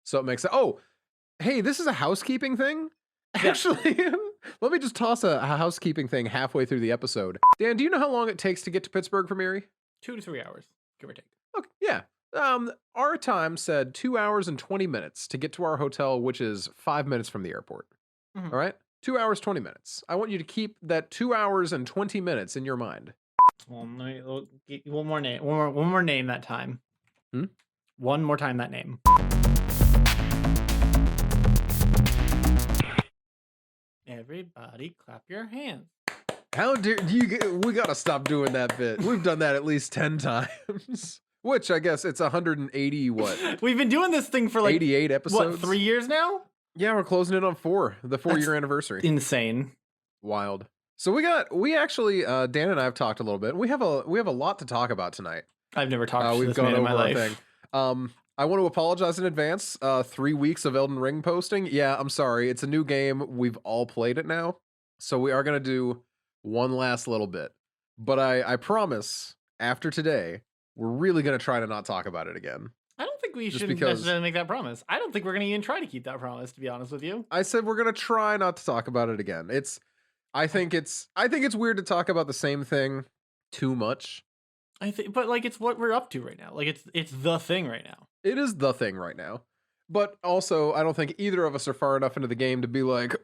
So it makes it. Oh, hey, this is a housekeeping thing. Yeah. Actually, let me just toss a housekeeping thing halfway through the episode. Dan, do you know how long it takes to get to Pittsburgh from Erie? 2 to 3 hours, give or take. Okay, yeah. Our time said 2 hours and 20 minutes to get to our hotel, which is 5 minutes from the airport. Mhm. All right, 2 hours 20 minutes. I want you to keep that 2 hours and 20 minutes in your mind. Well, one more name. One more name that time. Hmm? One more time that name. Everybody clap your hands. How dare you? We gotta stop doing that bit. We've done that at least 10 times. Which I guess it's 180. What? We've been doing this thing for like 88 episodes. What, 3 years now? Yeah, we're closing in on 4. The 4-year anniversary. Insane. Wild. So we actually Dan and I have talked a little bit. We have a lot to talk about tonight. I've never talked to We've this gone man in over my our life. thing. I want to apologize in advance. 3 weeks of Elden Ring posting. Yeah, I'm sorry. It's a new game. We've all played it now. So we are going to do one last little bit. But I promise, after today, we're really going to try to not talk about it again. I don't think we Just should because- necessarily make that promise. I don't think we're going to even try to keep that promise, to be honest with you. I said we're going to try not to talk about it again. I think it's weird to talk about the same thing too much. But like, it's what we're up to right now. Like, it's the thing right now. It is the thing right now. But also, I don't think either of us are far enough into the game to be like,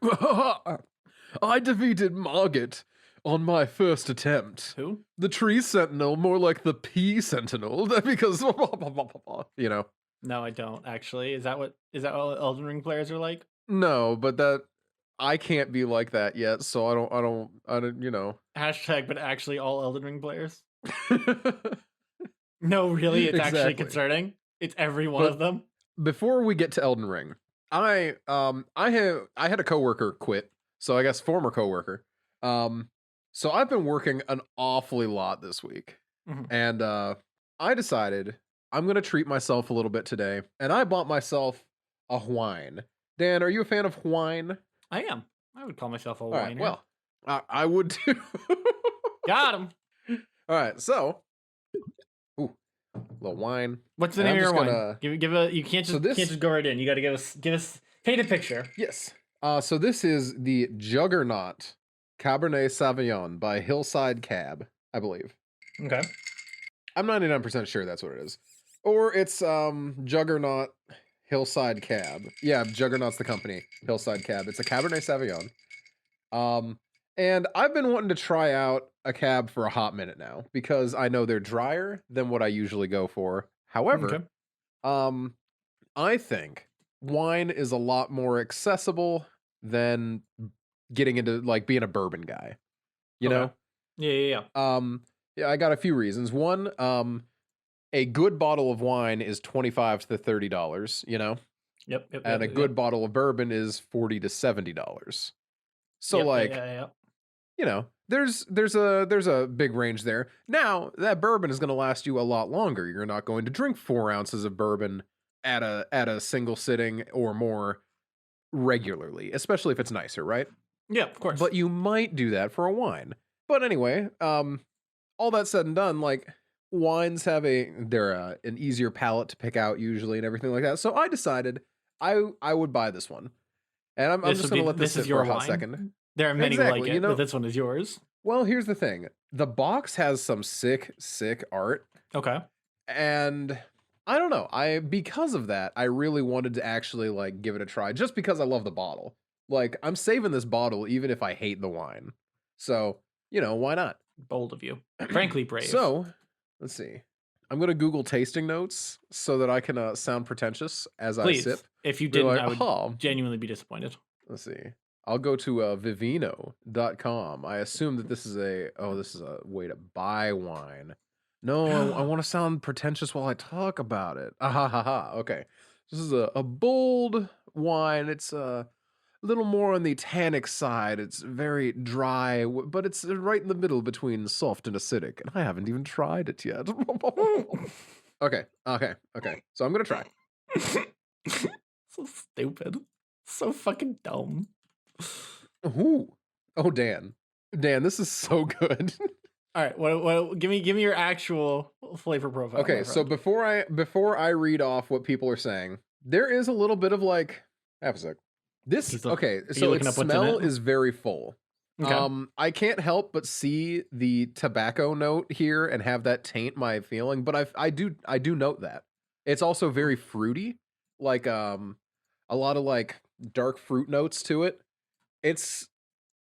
I defeated Margit on my first attempt. Who? The Tree Sentinel, more like the Pea Sentinel, because, you know. No, I don't actually. Is that what Elden Ring players are like? No, but I can't be like that yet, so I don't, you know. Hashtag, but actually all Elden Ring players? No, really? It's actually Exactly. concerning? It's every one of them? Before we get to Elden Ring, I had a coworker quit, so I guess former coworker. So I've been working an awfully lot this week, Mhm. and I decided I'm gonna treat myself a little bit today, and I bought myself a wine. Dan, are you a fan of wine? I am. I would call myself a All right, whiner. well, I would too. Got him. All right, so, ooh, little wine. What's the And name of I'm your just wine? gonna- Give a. You can't So just can't just go right in. You got to give us paint a picture. Yes. So this is the Juggernaut Cabernet Sauvignon by Hillside Cab, I believe. Okay. I'm 99% sure that's what it is. Or it's Juggernaut Hillside Cab. Yeah, Juggernaut's the company. Hillside Cab. It's a Cabernet Sauvignon. And I've been wanting to try out a cab for a hot minute now because I know they're drier than what I usually go for. However, Okay. I think wine is a lot more accessible than getting into like being a bourbon guy. You Okay. know? Yeah. Yeah, I got a few reasons. One, a good bottle of wine is $25 to $30, you know? Yep. And a good bottle of bourbon is $40 to $70. So yeah. you know, there's a big range there. Now, that bourbon is going to last you a lot longer. You're not going to drink 4 ounces of bourbon at a single sitting or more regularly, especially if it's nicer, right? Yeah, of course. But you might do that for a wine. But anyway, all that said and done, like wines have they're an easier palate to pick out usually and everything like that. So I decided I would buy this one. And I'm just going to let this sit for a hot second. There are many Exactly, like it, you know- but this one is yours. Well, here's the thing. The box has some sick art. Okay. And I don't know. Because of that, I really wanted to actually like give it a try just because I love the bottle. Like I'm saving this bottle even if I hate the wine. So, you know, why not? Bold of you. Frankly, brave. So, let's see. I'm going to Google tasting notes so that I can sound pretentious as Please, I sip. if you Be didn't, like, I would "Oh." genuinely be disappointed. Let's see. I'll go to vivino.com. I assume that this is a way to buy wine. No, I want to sound pretentious while I talk about it. Okay. This is a bold wine. It's a little more on the tannic side. It's very dry, but it's right in the middle between soft and acidic. And I haven't even tried it yet. Okay. So I'm going to try. So stupid. So fucking dumb. Ooh. Oh, Dan, this is so good. All right, what give me your actual flavor profile. Okay, my so friend. before I read off what people are saying, There is a little bit of like, half a sec. This He's look. okay, Are you so looking its up what's in smell it? is very full. Okay. I can't help but see the tobacco note here and have that taint my feeling, but I do note that. It's also very fruity, like a lot of like dark fruit notes to it. It's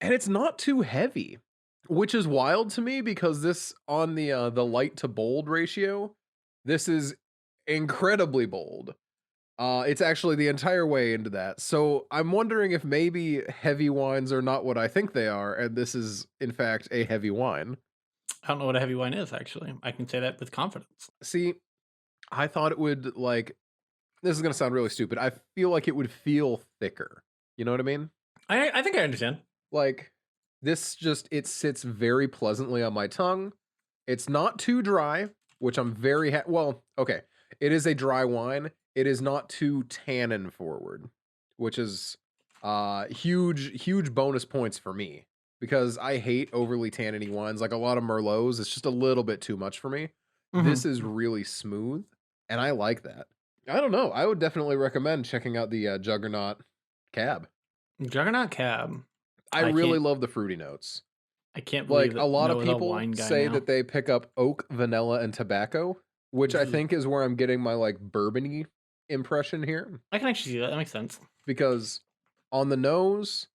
and it's not too heavy, which is wild to me because this on the light to bold ratio, this is incredibly bold. It's actually the entire way into that. So I'm wondering if maybe heavy wines are not what I think they are, and this is in fact a heavy wine. I don't know what a heavy wine is, actually. I can say that with confidence. See, I thought it would like this is gonna sound really stupid. I feel like it would feel thicker. You know what I mean? I think I understand. Like this just it sits very pleasantly on my tongue. It's not too dry, which I'm very well, okay. It is a dry wine. It is not too tannin forward, which is huge bonus points for me because I hate overly tanniny wines. Like a lot of Merlots, it's just a little bit too much for me. This Mhm. is really smooth, and I like that. I don't know. I would definitely recommend checking out the Juggernaut Cab. Juggernaut Cab. I I really can't love the fruity notes. I can't believe Like, a that lot of Noah's a people wine guy say now. that they pick up oak, vanilla, and tobacco, which I Ugh. think is where I'm getting my, like, bourbony impression here, I can actually see that. That makes sense. because on the nose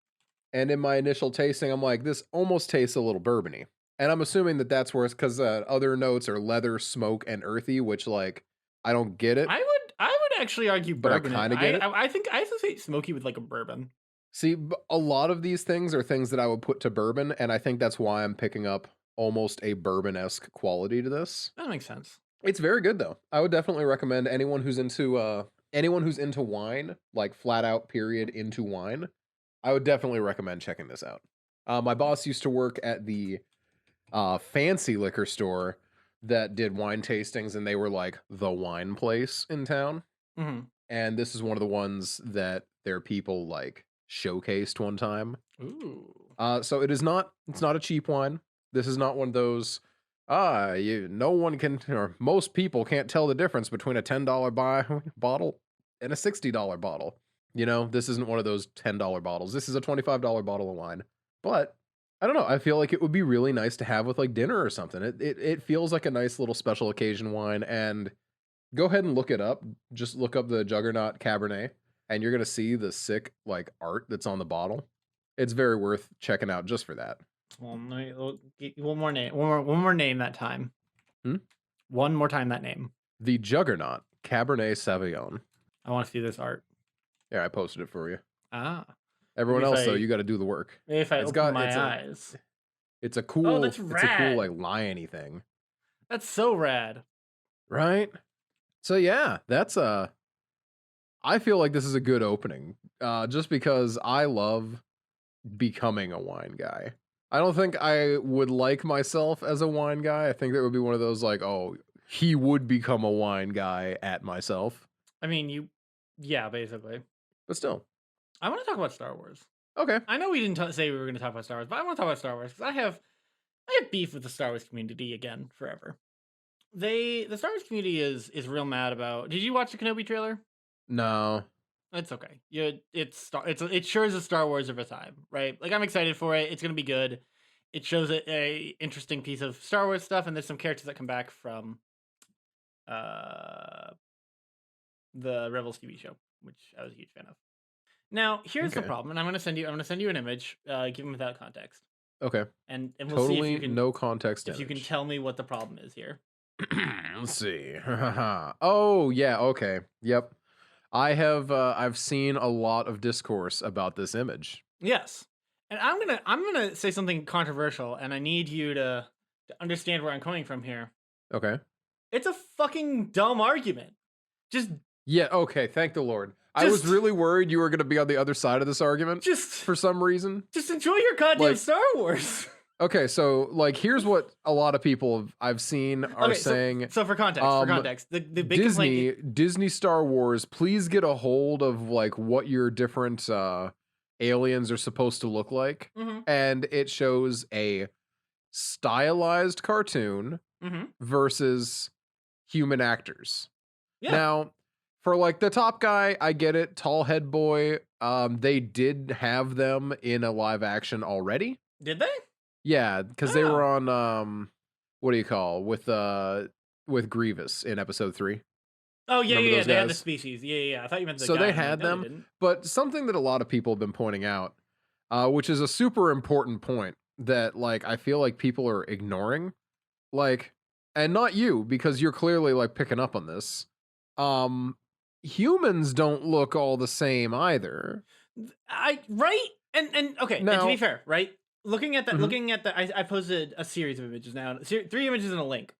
and in my initial tasting, I'm like, "This almost tastes a little bourbony." And I'm assuming that that's where it's 'cause, other notes are leather, smoke, and earthy, which, like, I don't get it, I would actually argue but I bourbon. kinda get it. I think I associate smoky with like a bourbon. See, a lot of these things are things that I would put to bourbon, and I think that's why I'm picking up almost a bourbon-esque quality to this. That makes sense. It's very good though. I would definitely recommend anyone who's into wine, like flat out period into wine. I would definitely recommend checking this out. My boss used to work at the fancy liquor store that did wine tastings, and they were like the wine place in town. Hmm. And this is one of the ones that their people like showcased one time. Ooh. So it's not a cheap wine. This is not one of those no one can or most people can't tell the difference between a $10 buy bottle and a $60 bottle. You know, this isn't one of those $10 bottles. This is a $25 bottle of wine. But I don't know, I feel like it would be really nice to have with like dinner or something. It feels like a nice little special occasion wine, and go ahead and look it up. Just look up the Juggernaut Cabernet, and you're gonna see the sick like art that's on the bottle. It's very worth checking out just for that. Well, get one more name. One more name that time. Hmm? One more time that name. The Juggernaut Cabernet Sauvignon. I want to see this art. Yeah, I posted it for you. Ah. Everyone Maybe if else though, I you got to do the work. maybe if I It's open got my eyes. Oh, that's it's a cool like rad. liony thing, That's so rad. right? So yeah, that's I feel like this is a good opening. Just because I love becoming a wine guy. I don't think I would like myself as a wine guy. I think that would be one of those like, oh, he would become a wine guy at myself. I mean, yeah, basically. But still, I want to talk about Star Wars. okay. I know we didn't say we were going to talk about Star Wars, but I want to talk about Star Wars because I have beef with the Star Wars community again forever. The Star Wars community is real mad about. Did you watch the Kenobi trailer? No. It's okay. It sure is a Star Wars of a time, right? Like I'm excited for it. It's gonna be good. It shows a interesting piece of Star Wars stuff, and there's some characters that come back from uh the Rebels TV show, which I was a huge fan of. Now, here's the Okay. problem, and I'm gonna send you an image, given without context, Okay. and we'll see Totally no context if you can image. tell me what the problem is here. Let's see. Oh, yeah, okay. Yep. I've seen a lot of discourse about this image. Yes, and I'm gonna say something controversial, and I need you to understand where I'm coming from here. Okay. It's a fucking dumb argument. Just Yeah, okay, thank the Lord. I was just really worried you were going to be on the other side of this argument just for some reason. just enjoy your goddamn Like, Star Wars. okay, so like here's what a lot of people I've seen are Okay, saying. so for context, the big complaint. Disney Star Wars, please get a hold of like what your different aliens are supposed to look like. Mhm, And it shows a stylized cartoon mhm. versus human actors. Yeah. Now, For like the top guy, I get it. Tall head boy. They did have them in a live action already. Did they? Yeah, because they were Oh. on what do you call with Grievous in episode 3. Oh, yeah, Remember yeah, yeah, those they had the guys? species. Yeah, yeah, yeah. I thought you meant the So guy. they I'm like, had no, they them, didn't. but something that a lot of people have been pointing out, which is a super important point that like I feel like people are ignoring, like, and not you because you're clearly like picking up on this. Um, Humans don't look all the same either. Right? And okay, and to be Now, fair, right? mhm, I posted a series of images now, 3 images and a link,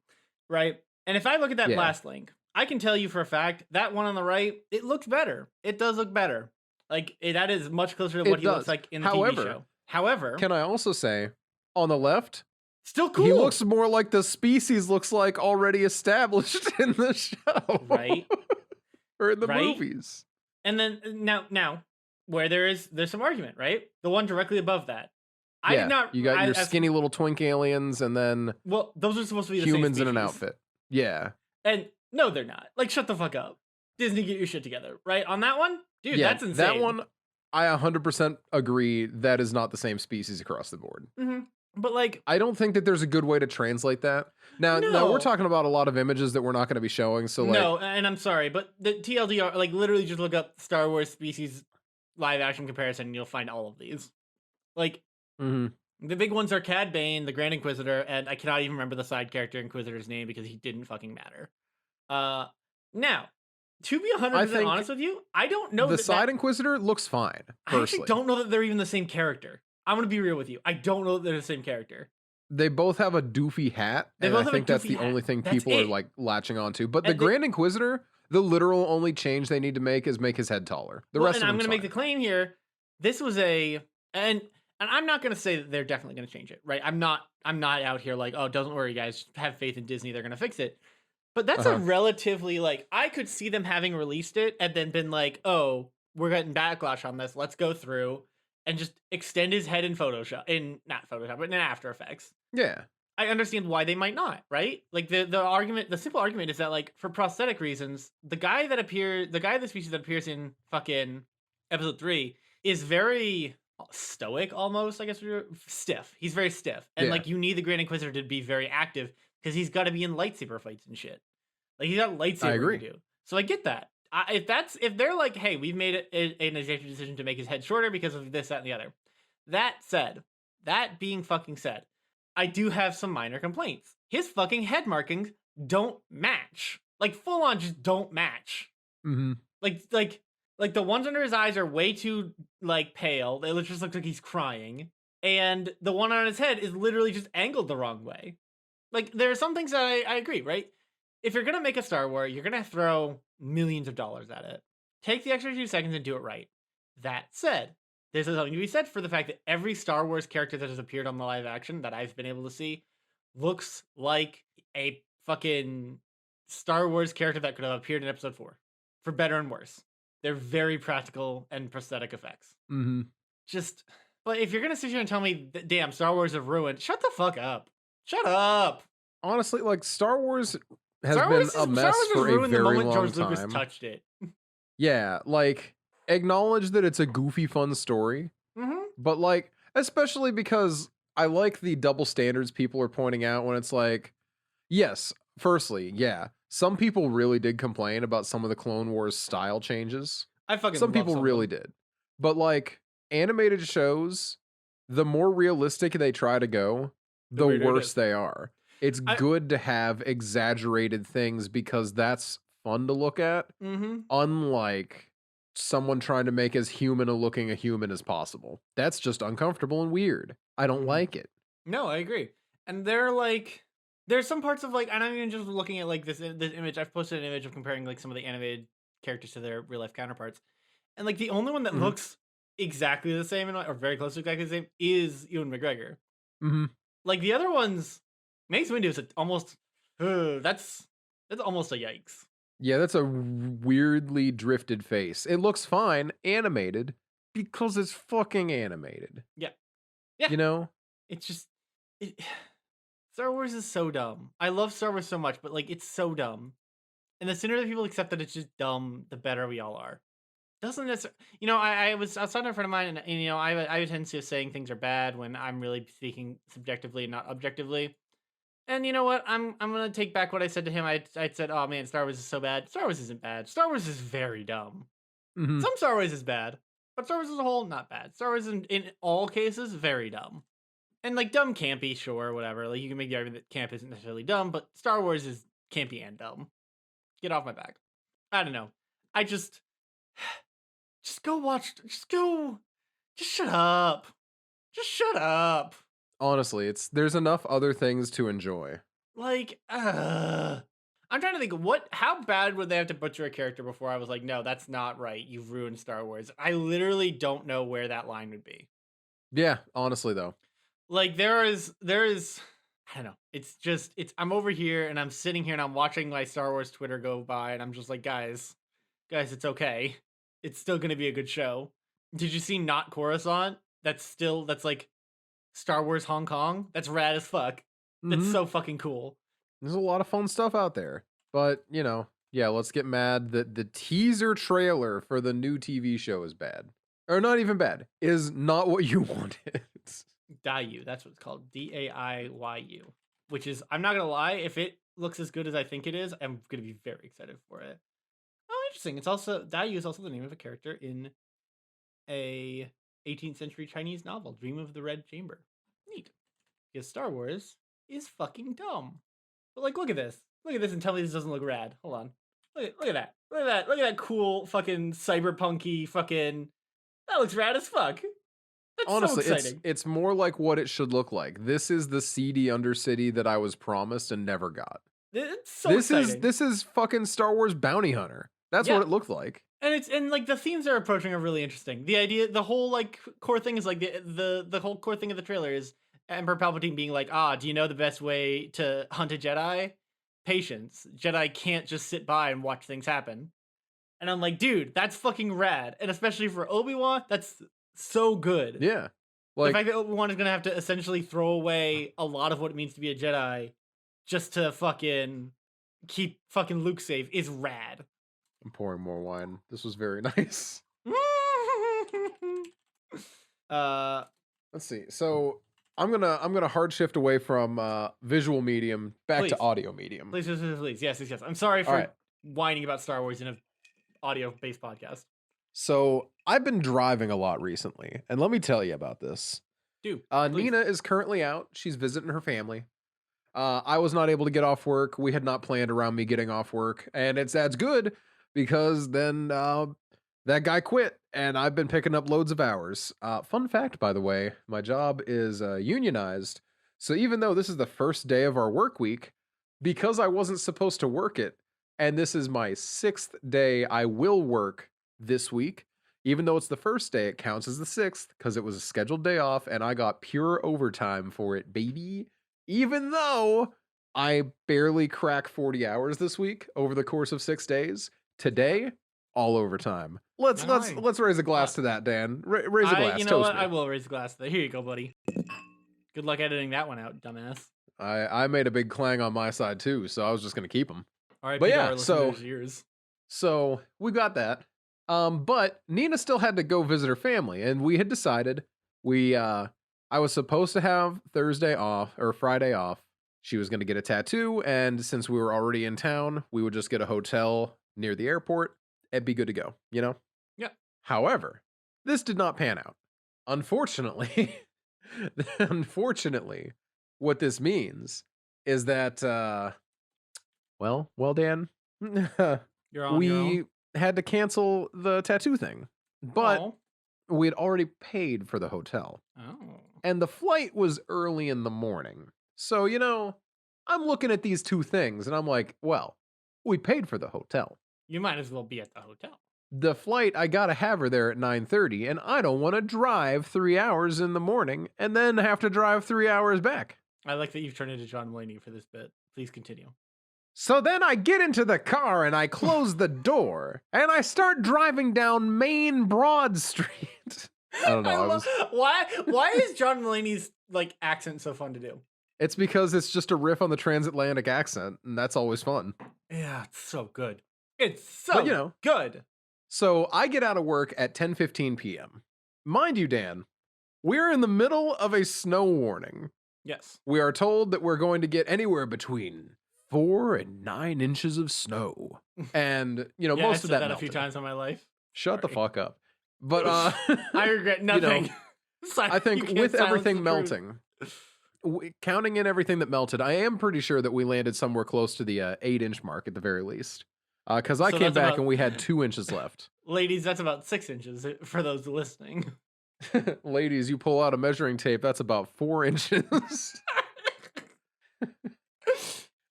right? And if I look at that yeah, last link, I can tell you for a fact that one on the right, it looks better. It does look better. That is much closer to what it he looks does. like in the TV However, show. However, can I also say on the left, still he cool, looks more like the species looks like already established in the show right? or in the Right? movies. And then now where there's some argument, right? The one directly above that. I did Yeah, not you got I your as skinny little twink aliens and then well, those are supposed to be the same humans in an species. outfit. Yeah. And no, they're not. Like, shut the fuck up. Disney, get your shit together, right? On that one, dude, Yeah, that's that insane. one I 100% agree that is not the same species across the board. But like, I don't think that there's a good way to translate that. Now we're no, talking about a lot of images that we're not going to be showing, so like no, and I'm sorry, but the TLDR, like, literally just look up Star Wars species live action comparison, and you'll find all of these. Like, mhm. the big ones are Cad Bane, the Grand Inquisitor, and I cannot even remember the side character Inquisitor's name because he didn't fucking matter. Uh, Now, to be I 100% think honest with you, I don't know the that that side inquisitor looks fine, I actually personally. don't know that they're even the same character. I'm gonna be real with you. I don't know that they're the same character. They both have a doofy hat, They and I both have a think that's goofy the hat. only thing That's people are it. like latching onto. But the And they Grand Inquisitor, the literal only change they need to make is make his head taller. The well, rest and of I'm him's gonna make the fine. claim here. This was a and I'm not gonna say that they're definitely gonna change it, right? I'm not out here like, oh, don't worry, guys, have faith in Disney, they're gonna fix it. But that's a Uh-huh. relatively like I could see them having released it and then been like, oh, we're getting backlash on this. Let's go through and just extend his head in Photoshop, in not Photoshop, but in After Effects. Yeah. I understand why they might not, right? Like the simple argument is that like for prosthetic reasons, the guy of the species that appears in fucking episode 3 is very stoic almost, I guess stiff. He's very stiff. And Yeah. like you need the Grand Inquisitor to be very active because he's got to be in lightsaber fights and shit. Like he's got I lightsaber to agree. do. So I get that. If they're like, hey, we've made an executive decision to make his head shorter because of this, that, and the other. That said, that being fucking said, I do have some minor complaints. His fucking head markings don't match. Like full on just don't match. Mhm. Like like like the ones under his eyes are way too like pale. It just looks like he's crying. And the one on his head is literally just angled the wrong way. Like there are some things that I agree, right? If you're gonna make a Star Wars, you're gonna throw millions of dollars at it. Take the extra 2 seconds and do it right. That said, there's something to be said for the fact that every Star Wars character that has appeared on the live action that I've been able to see looks like a fucking Star Wars character that could have appeared in episode 4, for better and worse. They're very practical and prosthetic effects. Mhm. Just, but if you're gonna sit here and tell me, damn, Star Wars have ruined, shut the fuck up. Shut up. Honestly, like Star Wars has been a Star mess Wars just for a ruined the very moment long George Lucas time. touched it. Yeah, like acknowledge that it's a goofy fun story, Mm-hmm. but like especially because I like the double standards people are pointing out when it's like, yes, firstly, yeah, some people really did complain about some of the Clone Wars style changes. I fucking Some love people some of really them. did. But like animated shows, the more realistic they try to go, The the weirder it worse is. they are. It's I good to have exaggerated things because that's fun to look at, mm-hmm. unlike someone trying to make as human a looking a human as possible. That's just uncomfortable and weird. I don't Mm-hmm. like it. No, I agree. And they're like, there's some parts of like, and I'm even just looking at like this image. I've posted an image of comparing like some of the animated characters to their real life counterparts, and like the only one that Mhm. looks exactly the same or very close to exactly the same is Ewan McGregor. Mhm. Like the other ones, Mace Windu is almost that's almost a yikes. Yeah, that's a weirdly drifted face. It looks fine animated because it's fucking animated. Yeah, yeah. You know? It's just it, Star Wars is so dumb. I love Star Wars so much, but like it's so dumb. And the sooner that people accept that it's just dumb, the better we all are. Doesn't necessarily, I was outside a friend of mine, and I have a tendency of saying things are bad when I'm really speaking subjectively and not objectively. And you know what? I'm gonna take back what I said to him. I said, "Oh man, Star Wars is so bad." Star Wars isn't bad. Star Wars is very dumb. Mhm. Some Star Wars is bad, but Star Wars as a whole, not bad. Star Wars in all cases very dumb. And like dumb campy, sure, whatever. Like you can make the argument that camp isn't necessarily dumb, but Star Wars is campy and dumb. Get off my back. I don't know. I just go watch. Just shut up. Just shut up. Honestly, there's enough other things to enjoy. Like, I'm trying to think how bad would they have to butcher a character before I was like, no, that's not right. You've ruined Star Wars. I literally don't know where that line would be. Yeah, honestly though. Like there is, I don't know. I'm over here and I'm sitting here and I'm watching my Star Wars Twitter go by and I'm just like, guys, it's okay. It's still going to be a good show. Did you see Not Coruscant? That's like Star Wars Hong Kong. That's rad as fuck. That's Mhm. so fucking cool. There's a lot of fun stuff out there. But, yeah, let's get mad that the teaser trailer for the new TV show is bad. Or not even bad. Is not what you wanted. Daiyu, that's what it's called. Daiyu. Which is, I'm not gonna lie, if it looks as good as I think it is, I'm gonna be very excited for it. Oh, interesting. It's also Daiyu is also the name of a character in a 18th century Chinese novel, Dream of the Red Chamber. Neat. Because Star Wars is fucking dumb. But like, look at this. Look at this and tell me this doesn't look rad. Hold on. Look at that. Look at that. Look at that cool fucking cyberpunky fucking. That looks rad as fuck. That's Honestly, so exciting. it's more like what it should look like. This is the seedy Undercity that I was promised and never got. It's so exciting. This is fucking Star Wars Bounty Hunter. That's what it looked like. And like the themes they're approaching are really interesting. The whole like core thing is like the whole core thing of the trailer is Emperor Palpatine being like, do you know the best way to hunt a Jedi? Patience. Jedi can't just sit by and watch things happen. And I'm like, dude, that's fucking rad. And especially for Obi-Wan, that's so good. Yeah. Like, the fact that Obi-Wan is going to have to essentially throw away a lot of what it means to be a Jedi just to fucking keep fucking Luke safe is rad. I'm pouring more wine. This was very nice. Let's see. So I'm gonna hard shift away from visual medium back to audio medium. Please. Yes. I'm sorry for whining about Star Wars in an audio-based podcast. So I've been driving a lot recently, and let me tell you about this. Dude, Nina is currently out. She's visiting her family. I was not able to get off work. We had not planned around me getting off work, and that's good because then that guy quit, and I've been picking up loads of hours. Fun fact, by the way, my job is unionized, so even though this is the first day of our work week, because I wasn't supposed to work it, and this is my 6th day I will work this week, even though it's the first day, it counts as the 6th because it was a scheduled day off, and I got pure overtime for it, baby. Even though I barely crack 40 hours this week over the course of 6 days, today, all overtime. Let's raise a glass to that, Dan. Raise a glass. You know what? I will raise a glass to that. Here you go, buddy. Good luck editing that one out, dumbass. I made a big clang on my side too, so I was just gonna keep them. All right, but yeah, so we got that. But Nina still had to go visit her family, and we had decided I was supposed to have Thursday off or Friday off. She was gonna get a tattoo, and since we were already in town, we would just get a hotel near the airport. It'd be good to go, you know? Yeah. However, this did not pan out. Unfortunately, what this means is that, well, Dan, we had to cancel the tattoo thing, but we had already paid for the hotel. And the flight was early in the morning. So, I'm looking at these two things and I'm like, well, we paid for the hotel. You might as well be at the hotel. The flight, I gotta have her there at 9:30, and I don't want to drive 3 hours in the morning and then have to drive 3 hours back. I like that you've turned into John Mulaney for this bit. Please continue. So then I get into the car and I close the door and I start driving down Main Broad Street. I don't know. Why is John Mulaney's accent so fun to do? It's because it's just a riff on the transatlantic accent, and that's always fun. Yeah, it's so good. It's But, so good. so I get out of work at 10:15 p.m. Mind you, Dan, we're in the middle of a snow warning. Yes. We are told that we're going to get anywhere between 4 and 9 inches of snow. And, Yeah, most I've of said that that a melted. few times in my life. Shut the Sorry. fuck up. But I regret nothing. I think with everything melting, counting in everything that melted, I am pretty sure that we landed somewhere close to the 8-inch mark at the very least. Because I So came that's back about- and we had 2 inches left. Ladies, that's about 6 inches for those listening. Ladies, you pull out a measuring tape, that's about 4 inches.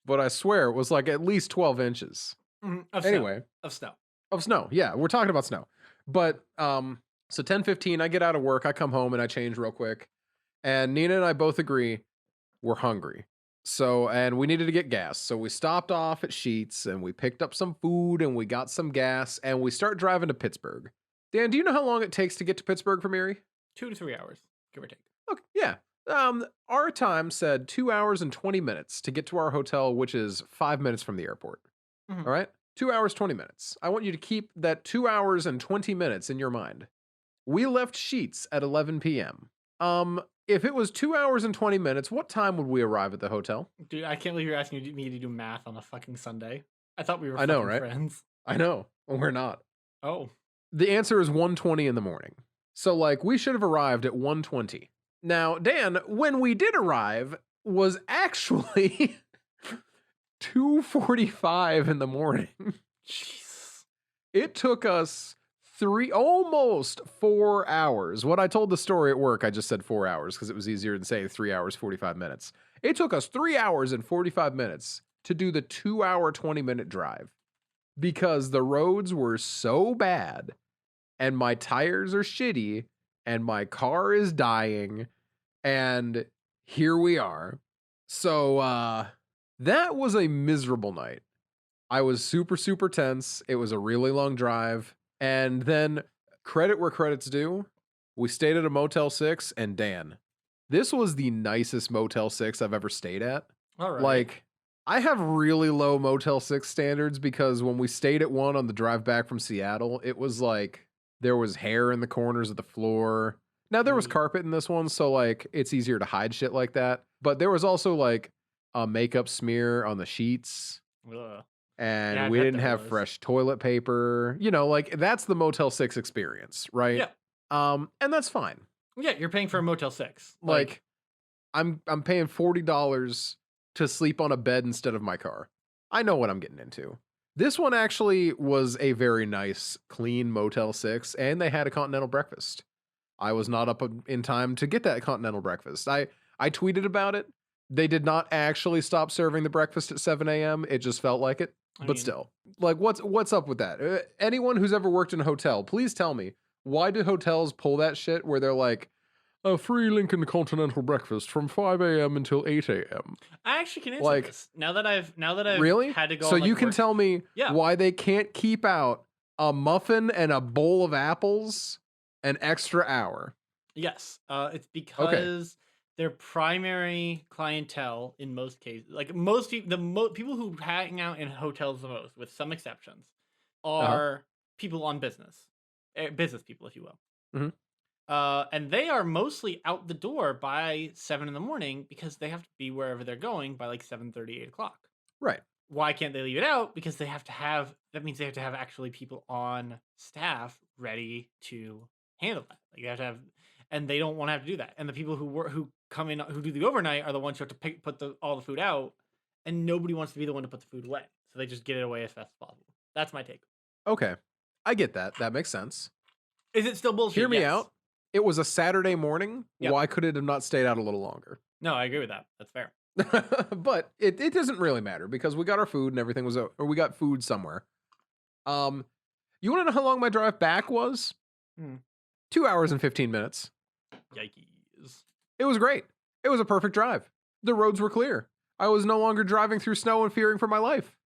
But I swear it was like at least 12 inches. Of Anyway. snow. Of snow. Yeah, we're talking about snow. But so 10:15, I get out of work, I come home and I change real quick. And Nina and I both agree we're hungry. So, and we needed to get gas. So we stopped off at Sheetz and we picked up some food and we got some gas and we start driving to Pittsburgh. Dan, do you know how long it takes to get to Pittsburgh from Erie? 2 to 3 hours, give or take. Okay, yeah. Our time said 2 hours and 20 minutes to get to our hotel, which is 5 minutes from the airport. Mhm. All right? 2 hours, 20 minutes. I want you to keep that 2 hours and 20 minutes in your mind. We left Sheetz at 11 p.m. If it was 2 hours and 20 minutes, what time would we arrive at the hotel? Dude, I can't believe you're asking me to do math on a fucking Sunday. I thought we were I know, fucking right? friends. I know. We're not. Oh. The answer is 1:20 in the morning. So, we should have arrived at 1:20. Now, Dan, when we did arrive was actually 2:45 in the morning. Jesus. It took us almost 4 hours. When I told the story at work, I just said 4 hours because it was easier than saying 3 hours, 45 minutes. It took us 3 hours and 45 minutes to do the 2 hour, 20-minute drive because the roads were so bad and my tires are shitty and my car is dying. And here we are. So, that was a miserable night. I was super, super tense. It was a really long drive. And then, credit where credit's due, we stayed at a Motel 6, and Dan, this was the nicest Motel 6 I've ever stayed at. All right. I have really low Motel 6 standards because when we stayed at one on the drive back from Seattle, it was there was hair in the corners of the floor. Now, there was carpet in this one, so it's easier to hide shit like that. But there was also a makeup smear on the sheets. Ugh. And Yeah, I we bet didn't there have was. fresh toilet paper. That's the Motel 6 experience, right? Yeah. And that's fine. Yeah, you're paying for a Motel 6. I'm paying $40 to sleep on a bed instead of my car. I know what I'm getting into. This one actually was a very nice, clean Motel 6, and they had a continental breakfast. I was not up in time to get that continental breakfast. I tweeted about it. They did not actually stop serving the breakfast at 7 a.m. It just felt like it. But still, what's up with that? Anyone who's ever worked in a hotel, please tell me, why do hotels pull that shit where they're like, a free Lincoln Continental breakfast from 5 a.m. until 8 a.m.? I actually can answer this. Now that I've really had to go. So on, you can work- tell me Yeah. why they can't keep out a muffin and a bowl of apples an extra hour. Yes. It's because their primary clientele in most cases, most people, people who hang out in hotels the most, with some exceptions, are people on business people, if you will. Mhm. And they are mostly out the door by 7 in the morning because they have to be wherever they're going by 7:30, 8 o'clock. Right. Why can't they leave it out? Because that means they have to have actually people on staff ready to handle that. They have to have, and they don't want to have to do that. And the people who come in, who do the overnight, are the ones who have to put all the food out, and nobody wants to be the one to put the food away. So they just get it away as fast as possible. That's my take. Okay. I get that. That makes sense. Is it still bullshit? Hear me Yes. out. It was a Saturday morning. Yep. Why could it have not stayed out a little longer? No, I agree with that. That's fair. But it doesn't really matter because we got our food and everything was, or we got food somewhere. You want to know how long my drive back was? 2 hours and 15 minutes. Yikes. It was great. It was a perfect drive. The roads were clear. I was no longer driving through snow and fearing for my life.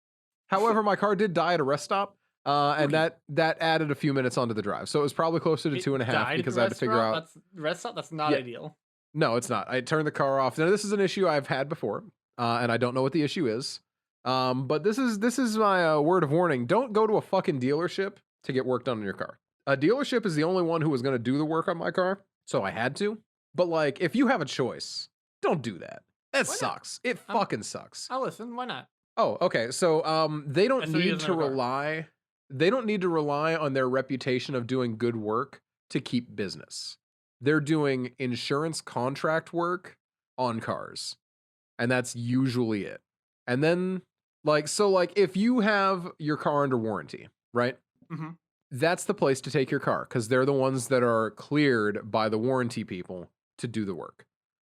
However, my car did die at a rest stop, and that added a few minutes onto the drive. So it was probably closer to 2.5 because I had to figure out. Rest stop. That's not ideal. No, it's not. I turned the car off. Now, this is an issue I've had before, and I don't know what the issue is. But this is my word of warning. Don't go to a fucking dealership to get work done on your car. A dealership is the only one who was going to do the work on my car, so I had to. But like, if you have a choice, don't do that. That Why not? sucks. It fucking sucks. I'll listen. Why not? Oh, okay. So they don't Especially need using to a car. rely. They don't need to rely on their reputation of doing good work to keep business. They're doing insurance contract work on cars, and that's usually it. And then like if you have your car under warranty, right? hmm That's the place to take your car because they're the ones that are cleared by the warranty people to do the work.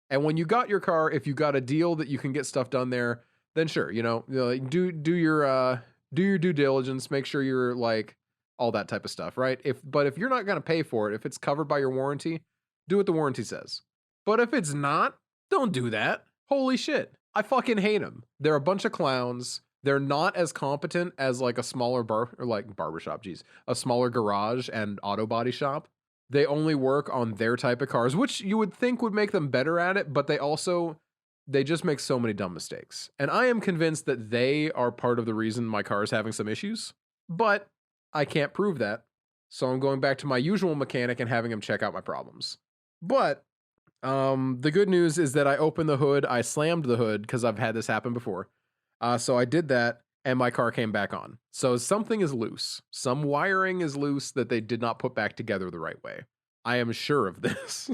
And when you got your car, if you got a deal that you can get stuff done there, then sure, like, do your due diligence, make sure you're like all that type of stuff, right? But if you're not gonna pay for it, if it's covered by your warranty, do what the warranty says. But if it's not, don't do that. Holy shit. I fucking hate them. They're a bunch of clowns. They're not as competent as like a smaller barbershop, geez, a smaller garage and auto body shop. They only work on their type of cars, which you would think would make them better at it, but they just make so many dumb mistakes. And I am convinced that they are part of the reason my car is having some issues, but I can't prove that. So I'm going back to my usual mechanic and having him check out my problems. But the good news is that I opened the hood, I slammed the hood because I've had this happen before. So I did that and my car came back on. So something is loose. Some wiring is loose that they did not put back together the right way. I am sure of this.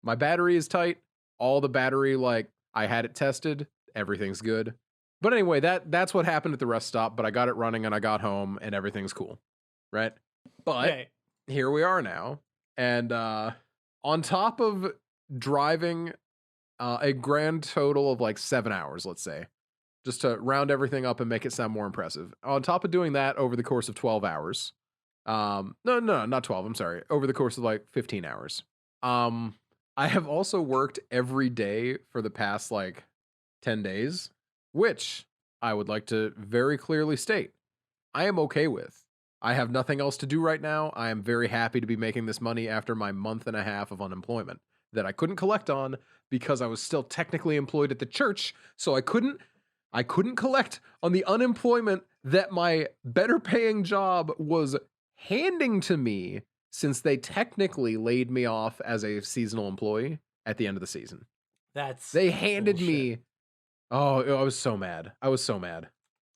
My battery is tight. All the battery, like I had it tested. Everything's good. But anyway, that's what happened at the rest stop, but I got it running and I got home and everything's cool. Right? But Okay. here we are now. And on top of driving a grand total of like 7 hours, let's say, just to round everything up and make it sound more impressive. On top of doing that over the course of 12 hours, no, not 12, I'm sorry, over the course of like 15 hours, I have also worked every day for the past like 10 days, which I would like to very clearly state I am okay with. I have nothing else to do right now. I am very happy to be making this money after my month and a half of unemployment that I couldn't collect on because I was still technically employed at the church, so I couldn't collect on the unemployment that my better paying job was handing to me since they technically laid me off as a seasonal employee at the end of the season. That's They handed bullshit. me. Oh, I was so mad. I was so mad.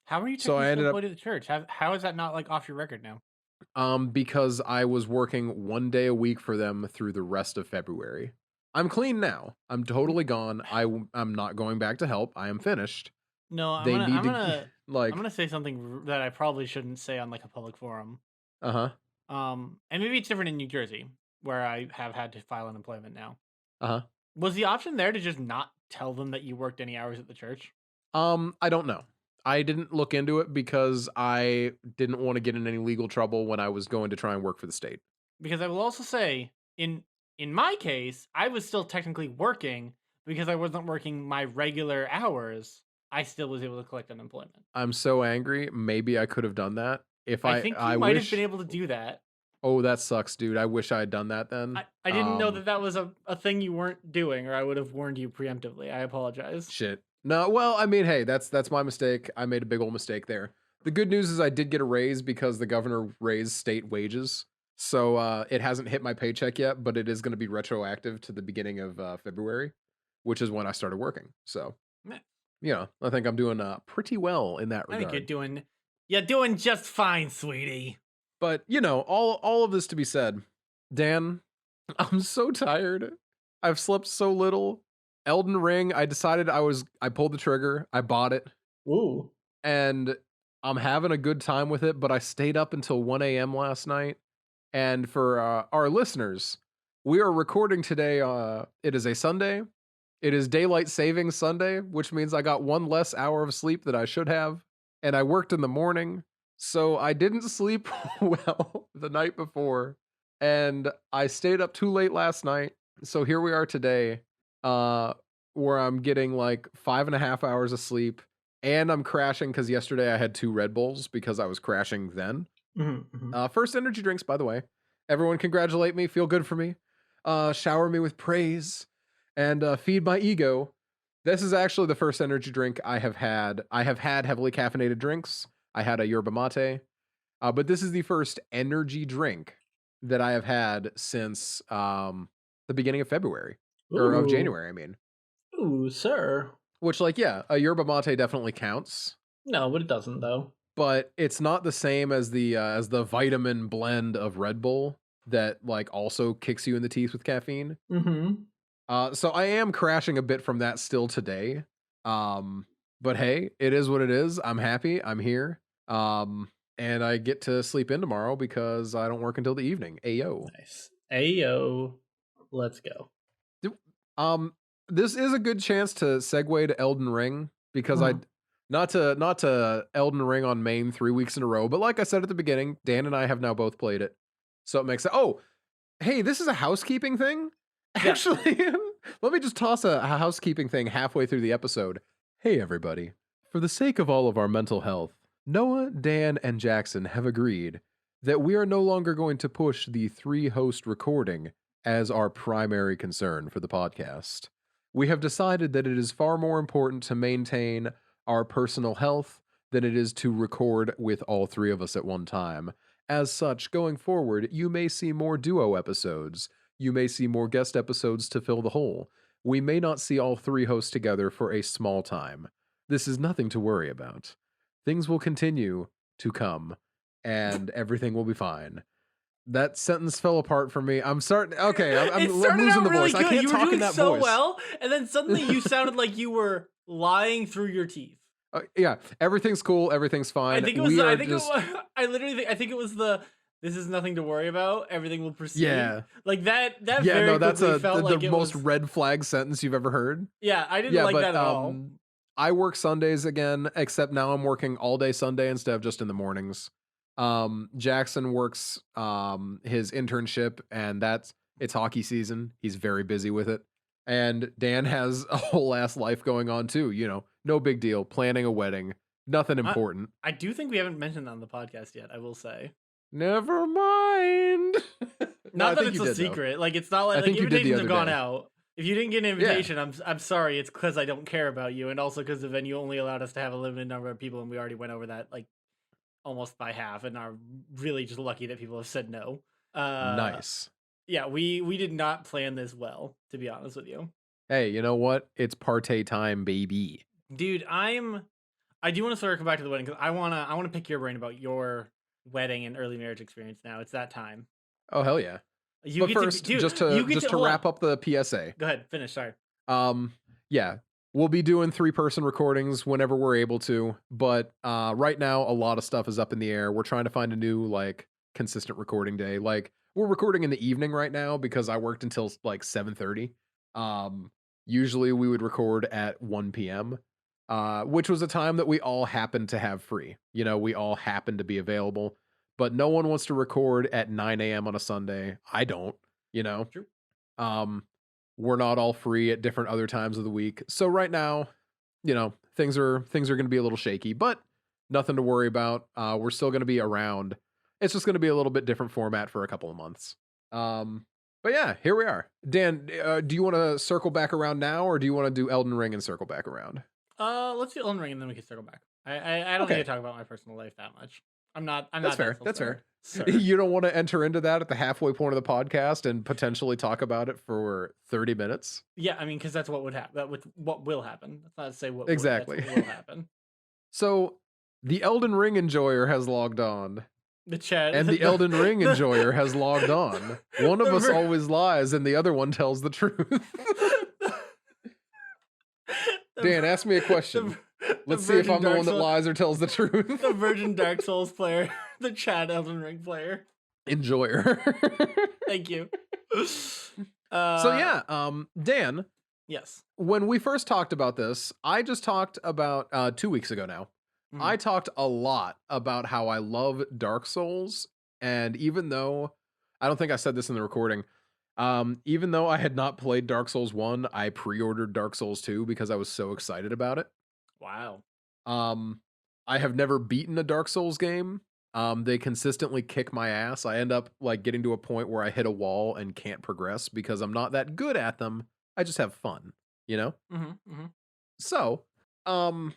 How are you So I technically ended up employed at the church? How is that not like off your record now? because I was working 1 day a week for them through the rest of February. I'm clean now. I'm totally gone. I'm not going back to help. I am finished. No, They need to like I'm gonna say something that I probably shouldn't say on like a public forum. uh-huh. And maybe it's different in New Jersey, where I have had to file unemployment now. Uh-huh. Was the option there to just not tell them that you worked any hours at the church? I don't know. I didn't look into it because I didn't want to get in any legal trouble when I was going to try and work for the state. Because I will also say, in my case, I was still technically working because I wasn't working my regular hours. I still was able to collect unemployment. I'm so angry. Maybe I could have done that. If I think you might have been able to do that. Oh, that sucks, dude. I wish I had done that then. I didn't know that was a thing you weren't doing, or I would have warned you preemptively. I apologize. Shit. No, well, I mean, hey, that's my mistake. I made a big old mistake there. The good news is I did get a raise because the governor raised state wages. So it hasn't hit my paycheck yet, but it is going to be retroactive to the beginning of February, which is when I started working. So, Yeah. I think I'm doing pretty well in that I regard. think you're doing just fine, sweetie. But, all of this to be said, Dan, I'm so tired. I've slept so little. Elden Ring, I decided I pulled the trigger. I bought it. Ooh. And I'm having a good time with it, but I stayed up until 1 a.m. last night. And for our listeners, we are recording today. It is a Sunday. It is Daylight Savings Sunday, which means I got one less hour of sleep that I should have. And I worked in the morning. So I didn't sleep well the night before. And I stayed up too late last night. So here we are today, where I'm getting like 5.5 hours of sleep. And I'm crashing because yesterday I had 2 Red Bulls because I was crashing then. First energy drinks, by the way. Everyone congratulate me. Feel good for me. Shower me with praise and feed my ego. This is actually the first energy drink I have had. I have had heavily caffeinated drinks. I had a yerba mate, but this is the first energy drink that I have had since the beginning of February or of Ooh, January. I mean, ooh, sir. which like yeah, a yerba mate definitely counts, No, but it doesn't though. but it's not the same as the vitamin blend of Red Bull that like also kicks you in the teeth with caffeine. Mm-hmm. So I am crashing a bit from that still today. But hey, it is what it is. I'm happy. I'm here. And I get to sleep in tomorrow because I don't work until the evening. Ayo. Nice. Ayo. Let's go. Do- Um, this is a good chance to segue to Elden Ring because I Mhm. not to Elden Ring on main 3 weeks in a row, but like I said at the beginning, Dan and I have now both played it. So it makes it hey, this is a housekeeping thing? Yeah. Actually, let me just toss a housekeeping thing halfway through the episode. Hey, everybody. For the sake of all of our mental health, Noah, Dan, and Jackson have agreed that we are no longer going to push the 3-host recording as our primary concern for the podcast. We have decided that it is far more important to maintain our personal health than it is to record with all three of us at one time. As such, going forward, you may see more duo episodes. You may see more guest episodes to fill the hole. We may not see all three hosts together for a small time. This is nothing to worry about. Things will continue to come, and everything will be fine. That sentence fell apart for me. I'm starting. Okay, I'm It started losing out the really voice. I good. can't You were talk doing in that so voice. well, and then suddenly you sounded like you were lying through your teeth. Yeah, everything's cool. Everything's fine. I think it was. We are I think just. it was. I literally think. I think it was the. This is nothing to worry about. Everything will proceed. Yeah. Like that. That Yeah, very no, that's quickly felt the like it most was. red flag sentence you've ever heard. Yeah, I didn't Yeah, like but that at all. I work Sundays again, except now I'm working all day Sunday instead of just in the mornings. Jackson works his internship, and it's hockey season. He's very busy with it. And Dan has a whole ass life going on too, no big deal. Planning a wedding, nothing important. I do think we haven't mentioned that on the podcast yet. I will say. Never mind. No, I Not that think it's you a did, though. secret. Like it's not I like think you did the invitations have other gone day. out. If you didn't get an invitation, I'm sorry. It's because I don't care about you, and also because the venue only allowed us to have a limited number of people, and we already went over that like almost by half, and are really just lucky that people have said no. Nice. Yeah, we did not plan this well, to be honest with you. Hey, you know what? It's partay time, baby. Dude, I do want to sort of come back to the wedding because I wanna pick your brain about your wedding and early marriage experience now. It's that time. Oh hell yeah! You But get first, to, dude, just you to get just to hold on. wrap up the PSA. Go ahead, finish. Sorry. Yeah, we'll be doing 3-person recordings whenever we're able to. But right now, a lot of stuff is up in the air. We're trying to find a new like consistent recording day. Like we're recording in the evening right now because I worked until like 7:30. Usually we would record at 1 p.m. Which was a time that we all happened to have free. We all happened to be available. But no one wants to record at 9 a.m. on a Sunday. I don't, True. We're not all free at different other times of the week. So right now, things are going to be a little shaky, but nothing to worry about. We're still going to be around. It's just going to be a little bit different format for a couple of months. But yeah, here we are. Dan, do you want to circle back around now, or do you want to do Elden Ring and circle back around? Let's do Elden Ring and then we can circle back. I don't need to talk about my personal life that much. I'm not. That's fair. that That's fair. Sir. You don't want to enter into that at the halfway point of the podcast and potentially talk about it for 30 minutes? Yeah, I mean, because that's what would happen. What will happen. That's not to say what Exactly. That's what will happen. So the Elden Ring enjoyer has logged on. The chat And the Elden Ring enjoyer has logged on. One of us always lies and the other one tells the truth. Dan, ask me a question. Let's see if I'm the one that lies or tells the truth. The Virgin Dark Souls player. The Chad Elden Ring player. Enjoyer. Thank you. So yeah, Dan. Yes. When we first talked about this, I just talked about 2 weeks ago now. Mhm. I talked a lot about how I love Dark Souls, and even though I don't think I said this in the recording, even though I had not played Dark Souls 1, I pre-ordered Dark Souls 2 because I was so excited about it. Wow. I have never beaten a Dark Souls game. They consistently kick my ass. I end up like getting to a point where I hit a wall and can't progress because I'm not that good at them. I just have fun, you know? Mm-hmm. So, um,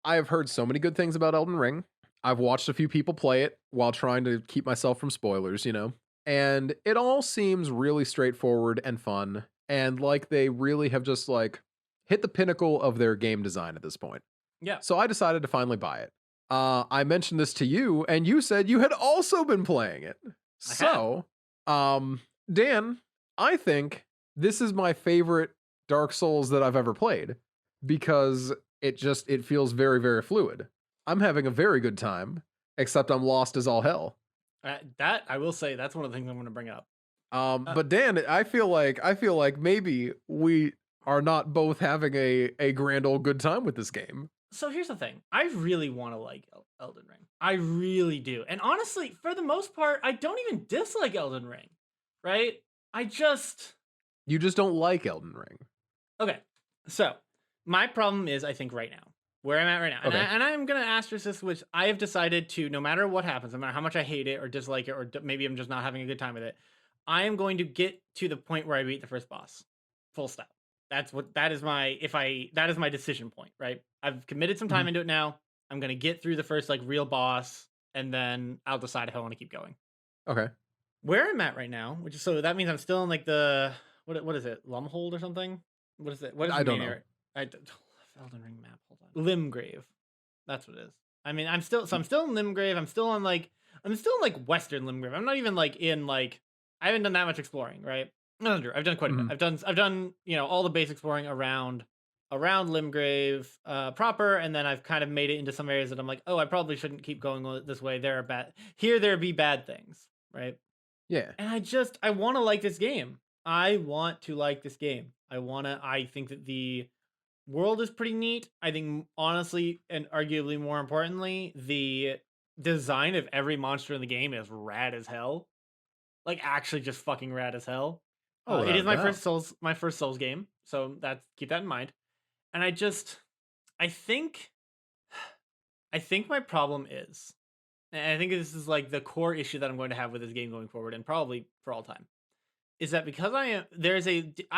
I have heard so many good things about Elden Ring. I've watched a few people play it while trying to keep myself from spoilers, you know? And it all seems really straightforward and fun, and like they really have just like hit the pinnacle of their game design at this point. Yeah, So I decided to finally buy it. I mentioned this to you, and you said you had also been playing it. I have. So, Dan, I think this is my favorite Dark Souls that I've ever played because it feels very, very fluid. I'm having a very good time, except I'm lost as all hell. That I will say that's one of the things I'm going to bring up. But Dan, I feel like maybe we are not both having a grand old good time with this game. So here's the thing. I really want to like Elden Ring. I really do. And honestly, for the most part, I don't even dislike Elden Ring. Right? I just You just don't like Elden Ring. Okay. So, my problem is I think right now, where I'm at right now. And, Okay. I'm going to asterisk this, which I have decided to, no matter what happens, no matter how much I hate it or dislike it, or maybe I'm just not having a good time with it, I am going to get to the point where I beat the first boss. Full stop. That is my decision point, right? I've committed some time into it now. I'm going to get through the first like real boss, and then I'll decide if I want to keep going. Okay. Where I'm at right now, so that means I'm still in like the, what is it? Lumhold or something? What is it? What is I the don't main know. area? Elden Ring map. Hold on. Limgrave. That's what it is. I mean, I'm still in Limgrave. I'm still in like Western Limgrave. I'm not even like in like, I haven't done that much exploring, right? No, I've done quite a bit. I've done all the base exploring around Limgrave proper, and then I've kind of made it into some areas that I'm like, oh, I probably shouldn't keep going this way. There be bad things, right? Yeah. And I want to like this game. I want to like this game. I think that the world is pretty neat. I think, honestly, and arguably more importantly, the design of every monster in the game is rad as hell. Like, actually just fucking rad as hell. Oh, It without is a my doubt. first Souls game. So keep that in mind. And I think my problem is, and I think this is like the core issue that I'm going to have with this game going forward, and probably for all time, is that because I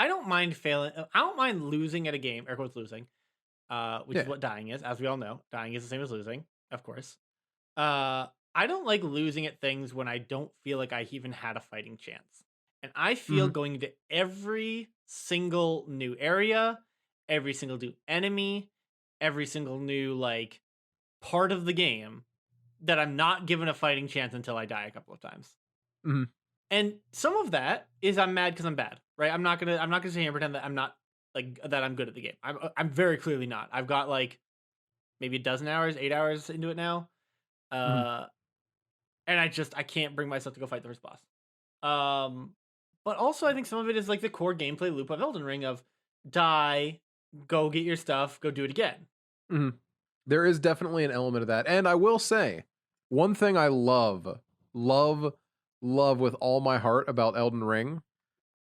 don't mind failing, I don't mind losing at a game, air quotes losing, which is Yeah. what dying is, as we all know. Dying is the same as losing, of course. I don't like losing at things when I don't feel like I even had a fighting chance. And I feel going into every single new area, every single new enemy, every single new like part of the game, that I'm not given a fighting chance until I die a couple of times. Mhm. And some of that is I'm mad because I'm bad, right? I'm not gonna sit here and pretend that I'm not like that I'm good at the game. I'm very clearly not. I've got like maybe 8 hours into it now. And I can't bring myself to go fight the first boss. But also I think some of it is like the core gameplay loop of Elden Ring of die, go get your stuff, go do it again. There is definitely an element of that. And I will say, one thing I love with all my heart about Elden Ring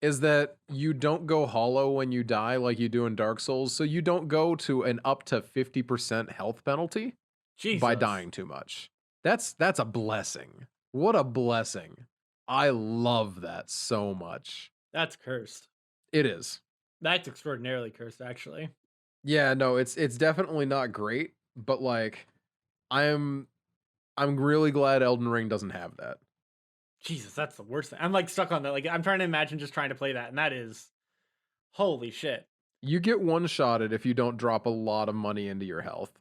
is that you don't go hollow when you die like you do in Dark Souls. So you don't go to an up to 50% health penalty by Jesus. dying too much. That's a blessing. What a blessing. I love that so much. That's cursed. It is. That's extraordinarily cursed, actually. Yeah, no, it's definitely not great, but like I'm really glad Elden Ring doesn't have that. Jesus, that's the worst thing. I'm like stuck on that. Like, I'm trying to imagine just trying to play that, and that is holy shit. You get one-shotted if you don't drop a lot of money into your health.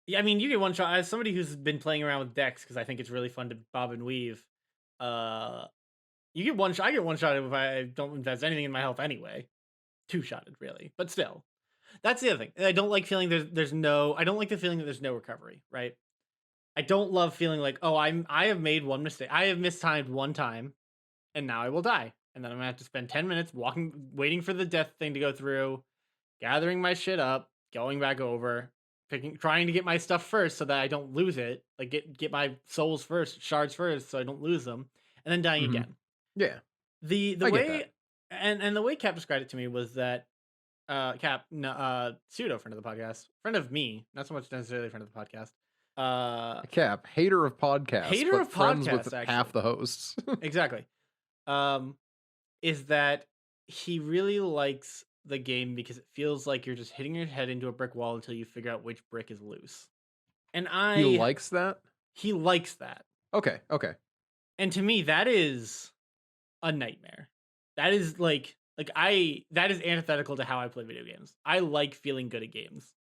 Yeah, I mean, you get one shot as somebody who's been playing around with decks because I think it's really fun to bob and weave. You get one shot. I get one shot if I don't invest anything in my health anyway. Two-shotted, really, but still, that's the other thing. I don't like feeling there's no. I don't like the feeling that there's no recovery. Right. I don't love feeling like, oh, I have made one mistake. I have mistimed one time, and now I will die. And then I'm gonna have to spend 10 minutes waiting for the death thing to go through, gathering my shit up, going back over, trying to get my stuff first so that I don't lose it. Like get my souls first, shards first, so I don't lose them, and then dying again. Yeah. The I get way that. and the way Cap described it to me was that Cap, pseudo friend of the podcast, friend of me, not so much necessarily friend of the podcast. Cap, hater of podcasts, Hater but of friends podcasts, with actually. half the hosts. Exactly. Is that he really likes the game because it feels like you're just hitting your head into a brick wall until you figure out which brick is loose. And He likes that? he likes that. Okay. And to me, that is a nightmare. That is that is antithetical to how I play video games. I like feeling good at games.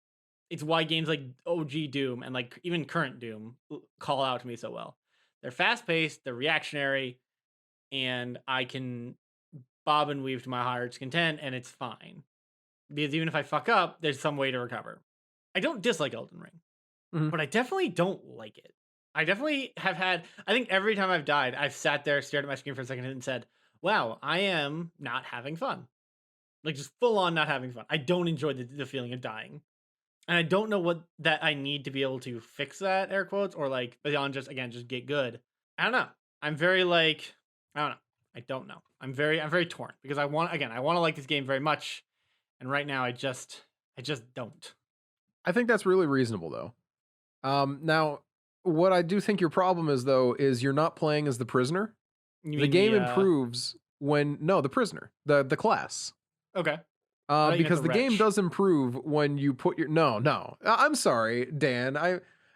It's why games like OG Doom and like even current Doom call out to me so well. They're fast paced, they're reactionary, and I can bob and weave to my heart's content, and it's fine. Because even if I fuck up, there's some way to recover. I don't dislike Elden Ring, but I definitely don't like it. I definitely have had, I think every time I've died, I've sat there, stared at my screen for a second, and said, wow, I am not having fun. Like, just full on not having fun. I don't enjoy the feeling of dying. And I don't know what that I need to be able to fix that, air quotes, or like, beyond just get good. I don't know. I'm very like, I don't know. I don't know. I'm very torn because I want to like this game very much. And right now I just don't. I think that's really reasonable, though. Now, what I do think your problem is, though, is you're not playing as the prisoner. You The mean game improves when the prisoner, the class. Okay. thought you meant Because the the game wretch. does improve when you put your I'm sorry, Dan.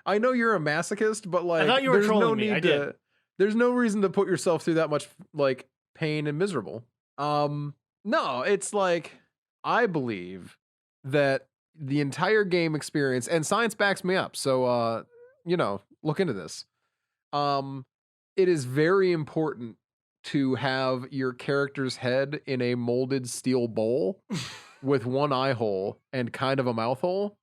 I know you're a masochist, but like thought you were there's no trolling me. I need did. to. There's no reason to put yourself through that much like pain and miserable. No, it's like I believe that the entire game experience, and science backs me up. So look into this. It is very important to have your character's head in a molded steel bowl with one eye hole and kind of a mouth hole,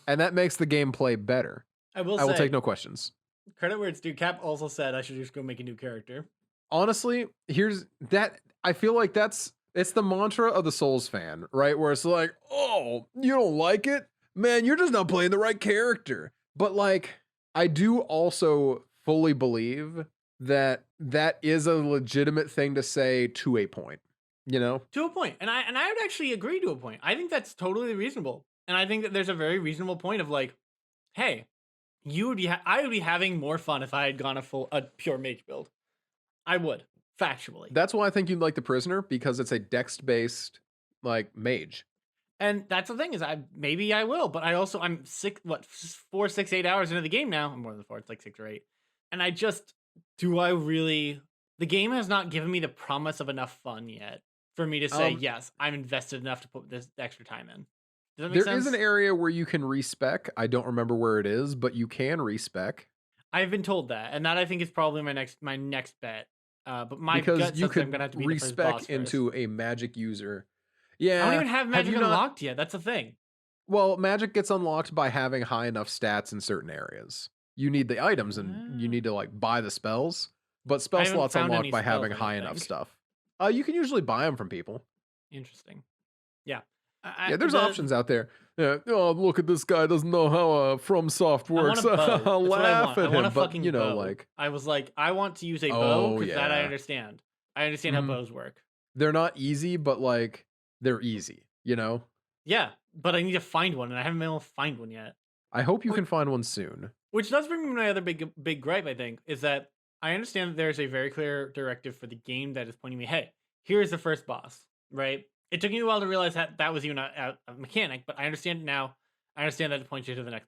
and that makes the gameplay better. I will I will say, take no questions. credit where it's due. Cap also said I should just go make a new character. Honestly, here's that. I feel like it's the mantra of the Souls fan, right? Where it's like, oh, you don't like it? Man, you're just not playing the right character. But like, I do also fully believe that is a legitimate thing to say to a point, To a point. And I would actually agree to a point. I think that's totally reasonable. And I think that there's a very reasonable point of like, hey, I would be having more fun if I had gone a pure mage build. I would, factually. That's why I think you'd like the prisoner, because it's a dex-based like mage. And that's the thing is maybe I will, but I'm 4, 6, 8 hours into the game now. I'm more than 4, it's like 6 or 8. And the game has not given me the promise of enough fun yet for me to say, yes, I'm invested enough to put this extra time in. Does that make sense? There is an area where you can respec. I don't remember where it is, but you can respec. I've been told that, and that I think is probably my next bet. But my because gut you says could I'm gonna have to be the first boss respec first. into a magic user. Yeah, I don't even have magic you not- unlocked yet. That's the thing. Well, magic gets unlocked by having high enough stats in certain areas. You need the items and you need to like buy the spells, but spell haven't slots found unlocked any by spells, having I don't high enough think. stuff. You can usually buy them from people. Interesting. Yeah. Yeah, there's options out there. Yeah, oh, look at this guy doesn't know how FromSoft works. I want a bow. That's I'll what I laugh want. I at want him, a but fucking bow. like I was like, I want to use a bow because that I yeah. understand. I understand how bows work. They're not easy, but like they're easy. Yeah, but I need to find one, and I haven't been able to find one yet. I hope you can find one soon. Which does bring me to my other big gripe, I think, is that I understand that there's a very clear directive for the game that is pointing me, hey, here's the first boss, right? It took me a while to realize that was even a mechanic, but I understand it now. I understand that it points you to the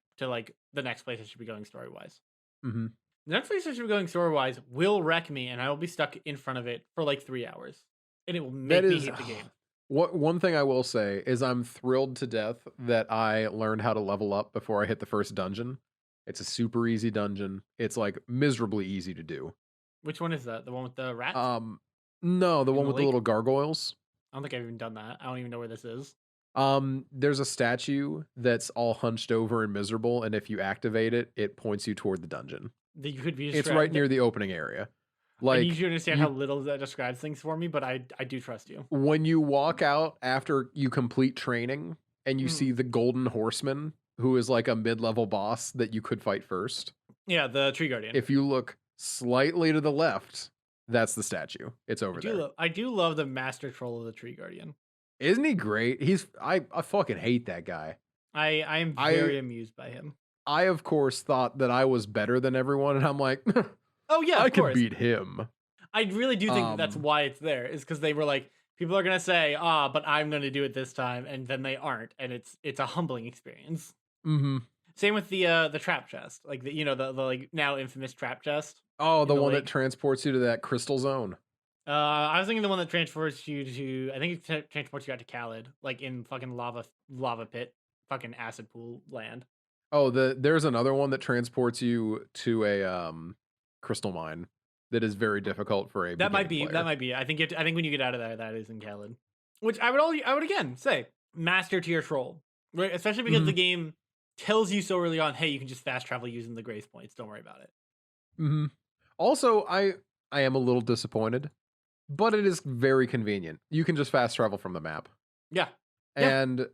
next place I should be going story-wise. Mm-hmm. The next place I should be going story-wise will wreck me, and I will be stuck in front of it for like 3 hours. And it will make me hate the game. One thing I will say is I'm thrilled to death that I learned how to level up before I hit the first dungeon. It's a super easy dungeon. It's like miserably easy to do. Which one is that? The one with the rats? No, the one the with the lake? little gargoyles. I don't think I've even done that. I don't even know where this is. There's a statue that's all hunched over and miserable, and if you activate it, it points you toward the dungeon. That you could be. It's right near the opening area. Like, I need you to understand how little that describes things for me, but I do trust you. When you walk out after you complete training and you see the Golden Horseman, who is like a mid-level boss that you could fight first. Yeah, the Tree Guardian. If you look slightly to the left, that's the statue. It's over there. I do love the master troll of the Tree Guardian. Isn't he great? I fucking hate that guy. I am very amused by him. I, of course, thought that I was better than everyone, and I'm like, oh, yeah, I of course. could beat him. I really do think that's why it's there, is because they were like, People are gonna say, "Ah, but I'm gonna do it this time," and then they aren't, and it's a humbling experience. Mm-hmm. Same with the trap chest, like the like now infamous trap chest Oh, in the the one that lake. transports you to that crystal zone. I was thinking the one that transports you to, I think it transports you out to Khalid, like in fucking lava pit, fucking acid pool land. Oh, there's another one that transports you to a crystal mine that is very difficult for a That might beginning be. That player. might be. I think when you get out of there, that is in Khalid. Which I would again say master tier troll, right? Especially because Mm-hmm. the game tells you so early on, hey, you can just fast travel using the grace points. Don't worry about it. Mm-hmm. Also, I am a little disappointed, but it is very convenient. You can just fast travel from the map. Yeah. Yeah. And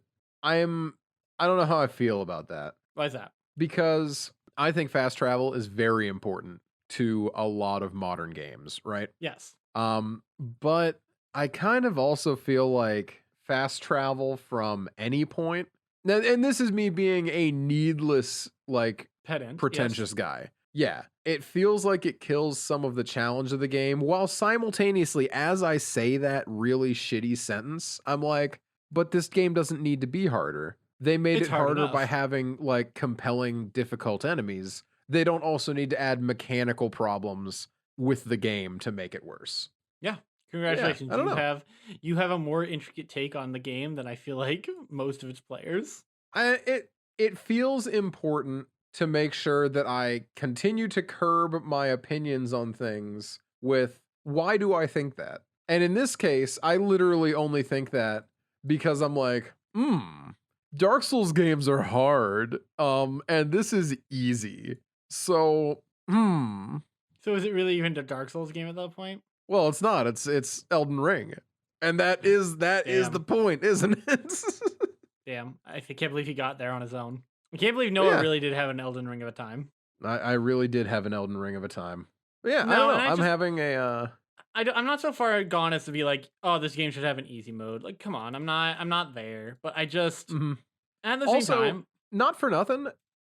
I'm I don't know how I feel about that Why is that? because I think fast travel is very important to a lot of modern games, right? Yes. But I kind of also feel like fast travel from any point. Now, and this is me being a needless, like, Pedant. Yes. pretentious guy. Yeah, it feels like it kills some of the challenge of the game while simultaneously, as I say that really shitty sentence, I'm like, but this game doesn't need to be harder. They made It's it hard harder by enough. having like compelling, difficult enemies. They don't also need to add mechanical problems with the game to make it worse. Yeah. Yeah, Congratulations. I don't know. You have a more intricate take on the game than I feel like most of its players. It feels important to make sure that I continue to curb my opinions on things with why do I think that? And in this case, I literally only think that because I'm like, Dark Souls games are hard. And this is easy. So, So is it really even a Dark Souls game at that point? well, it's not. It's Elden Ring. And that is the Damn. point, isn't it? Damn. Can't believe he got there on his own. I can't believe But Noah yeah. really did have an Elden Ring of a time. I really did have an Elden Ring of a time. But yeah, I No, don't and know. I'm having a I'm not so far gone as to be like, oh, this game should have an easy mode. Like, come on, I'm not there. But I just mhm. at the same Also, time, not for nothing,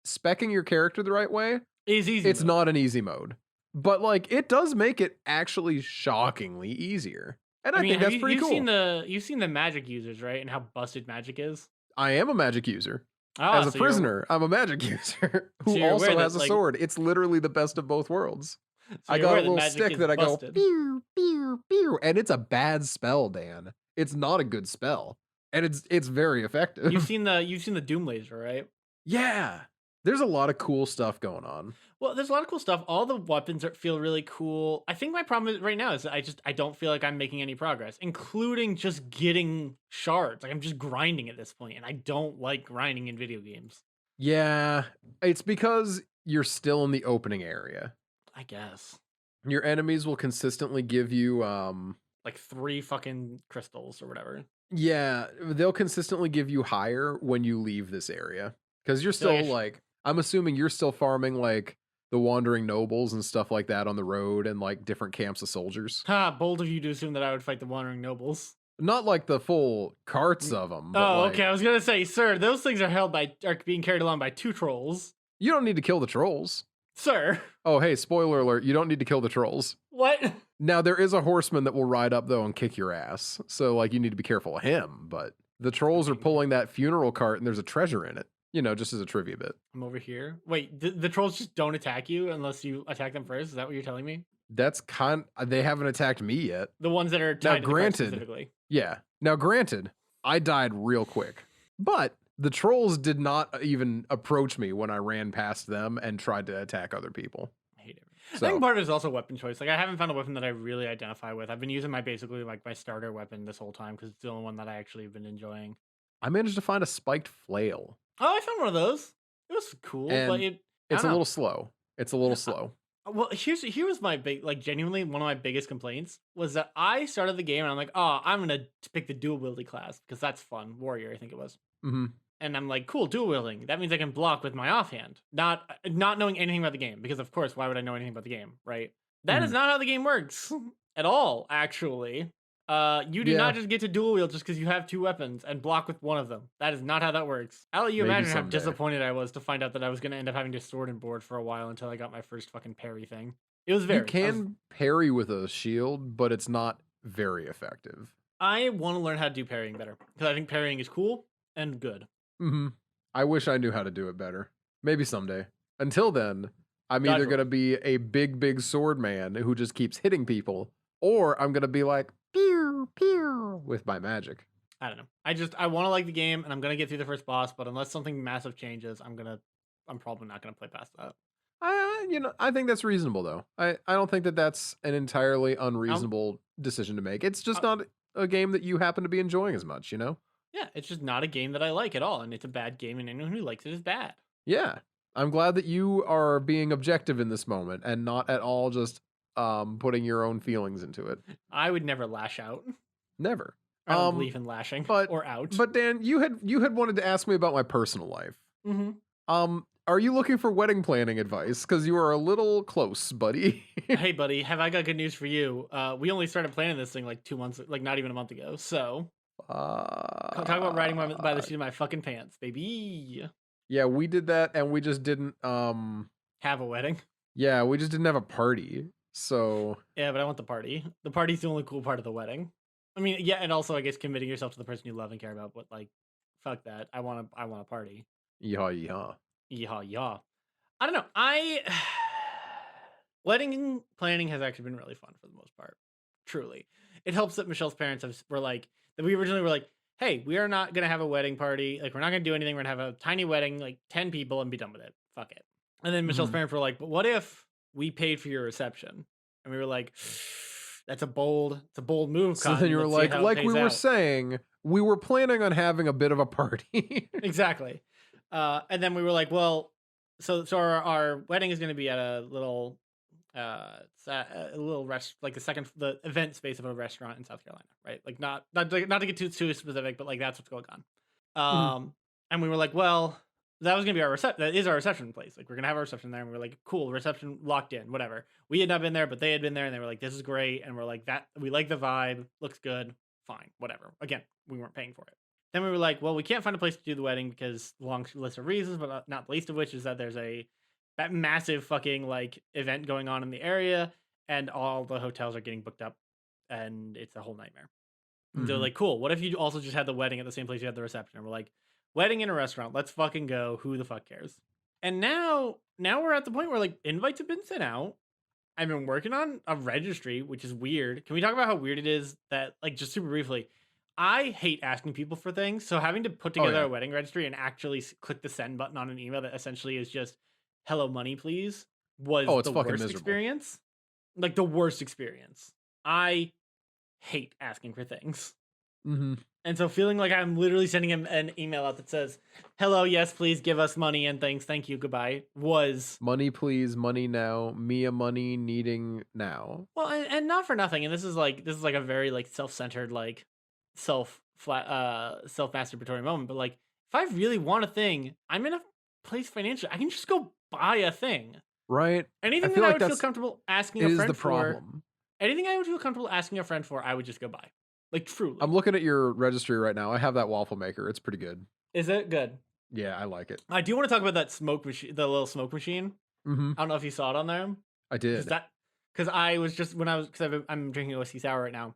specking your character the right way, is easy it's mode. not an easy mode. But like it does make it actually shockingly easier. And I I mean, think have that's pretty cool. you've seen the magic users, right? And how busted magic is. I am a magic user. Ah, As a so you're prisoner, I'm a magic user so who you're aware also that has a like sword. It's literally the best of both worlds. so I you're got a aware that little magic stick is that I go busted. pew pew pew, and it's a bad spell, Dan. It's not a good spell, and it's very effective. You've seen the Doom laser, right? Yeah, there's a lot of cool stuff going on. Well, there's a lot of cool stuff. All the weapons feel really cool. I think my problem right now is that I don't feel like I'm making any progress, including just getting shards. Like I'm just grinding at this point, and I don't like grinding in video games. Yeah, it's because you're still in the opening area. I guess Your enemies will consistently give you like 3 fucking crystals or whatever. yeah, they'll consistently give you higher when you leave this area cuz you're I feel like still like I'm assuming you're still farming like the wandering nobles and stuff like that on the road and like different camps of soldiers. Bold of you to assume that I would fight the wandering nobles. Not like the full carts of them, but Oh, like okay. I was gonna say, sir, those things are being carried along by 2 trolls, you don't need to kill the trolls. sir. Oh, hey, spoiler alert, you don't need to kill the trolls. What? Now there is a horseman that will ride up though and kick your ass. So like you need to be careful of him, but the trolls are pulling that funeral cart and there's a treasure in it. You know, just as a trivia bit. I'm over here. Wait, the trolls just don't attack you unless you attack them first? Is that what you're telling me? That's they haven't attacked me yet. The ones that are tied to the cart specifically. Yeah. Now granted, I died real quick. But the trolls did not even approach me when I ran past them and tried to attack other people. I hate it. So I think part of it is also weapon choice. Like I haven't found a weapon that I really identify with. I've been using basically like my starter weapon this whole time because it's the only one that I actually have been enjoying. I managed to find a spiked flail. Oh, I found one of those. It was cool, And but it's a little slow. It's a little slow. Well, here was my big, like, genuinely one of my biggest complaints was that I started the game and I'm like, oh, I'm gonna pick the dual wielding class because that's fun. Warrior, I think it was. Mm-hmm. And I'm like, cool, dual wielding. That means I can block with my offhand. Not knowing anything about the game because of course, why would I know anything about the game, right? That is not how the game works at all. Actually, you do not just get to dual wield just because you have 2 weapons and block with one of them. That is not how that works. I'll let you Maybe imagine how someday. disappointed I was to find out that I was going to end up having to sword and board for a while until I got my first fucking parry thing. It was very. You can parry with a shield, but it's not very effective. I want to learn how to do parrying better because I think parrying is cool and good. Mm-hmm. I wish I knew how to do it better. Maybe someday. Until then, I'm either Dodgeball. gonna be a big sword man who just keeps hitting people, or I'm gonna be like pew pew with my magic. I don't know. I want to like the game and I'm gonna get through the first boss, but unless something massive changes, I'm probably not gonna play past that. I think that's reasonable though. I don't think that that's an entirely unreasonable decision to make. It's just not a game that you happen to be enjoying as much, you know? Yeah, it's just not a game that I like at all, and it's a bad game, and anyone who likes it is bad. Yeah. I'm glad that you are being objective in this moment and not at all just putting your own feelings into it. I would never lash out. Never. I don't believe in lashing but or out. But Dan, you had wanted to ask me about my personal life. Mm-hmm. Are you looking for wedding planning advice? Because you are a little close, buddy. Hey, buddy, have I got good news for you? We only started planning this thing like 2 months, like not even a month ago. So, talk about riding by the seat of my fucking pants, baby. Yeah, we did that, and we just didn't. Have a wedding. Yeah, we just didn't have a party. So Yeah, but I want the party. The party's the only cool part of the wedding. I mean, yeah, and also I guess committing yourself to the person you love and care about. But like, fuck that. I want a party. yeehaw. Yeah. I don't know. Wedding planning has actually been really fun for the most part. Truly, it helps that Michelle's parents were like that. We originally were like, hey, we are not gonna have a wedding party. Like, we're not gonna do anything. We're gonna have a tiny wedding, like 10 people, and be done with it. Fuck it. And then Michelle's parents were like, but what if we paid for your reception? And we were like, it's a bold move. So then you were like we were saying, we were planning on having a bit of a party. Exactly. And then we were like, well, so our wedding is going to be at a little like the event space of a restaurant in South Carolina, right? Like not to get too specific, but like that's what's going on. And we were like, well, that was gonna be that is our reception place. Like, we're gonna have our reception there, and we were like, cool, reception locked in, whatever. We had not been there, but they had been there, and they were like, this is great, and we're like, that we like the vibe, looks good, fine, whatever. Again, we weren't paying for it. Then we were like, well, we can't find a place to do the wedding because long list of reasons, but not the least of which is that there's that massive fucking like event going on in the area, and all the hotels are getting booked up, and it's a whole nightmare. And they're like, cool, what if you also just had the wedding at the same place you had the reception? And we're like, wedding in a restaurant, let's fucking go. Who the fuck cares? And now we're at the point where like invites have been sent out. I've been working on a registry, which is weird. Can we talk about how weird it is that, like, just super briefly, I hate asking people for things. So having to put together a wedding registry and actually click the send button on an email that essentially is just hello money please was the worst experience. Like, the worst experience. I hate asking for things. And so feeling like I'm literally sending him an email out that says, hello, yes, please give us money and things. Thank you. Goodbye. Was money, please. Money now. Mia money needing now. Well, and not for nothing. And this is like a very like self-centered, like self-masturbatory moment. But like, if I really want a thing, I'm in a place financially, I can just go buy a thing. Right. Anything that I would feel comfortable asking a friend for. Anything I would feel comfortable asking a friend for, I would just go buy. Like, truly. I'm looking at your registry right now. I have that waffle maker. It's pretty good. Is it good? Yeah, I like it. I do want to talk about that smoke machine, the little smoke machine. I don't know if you saw it on there. I did. Because I was just I'm drinking a whiskey sour right now.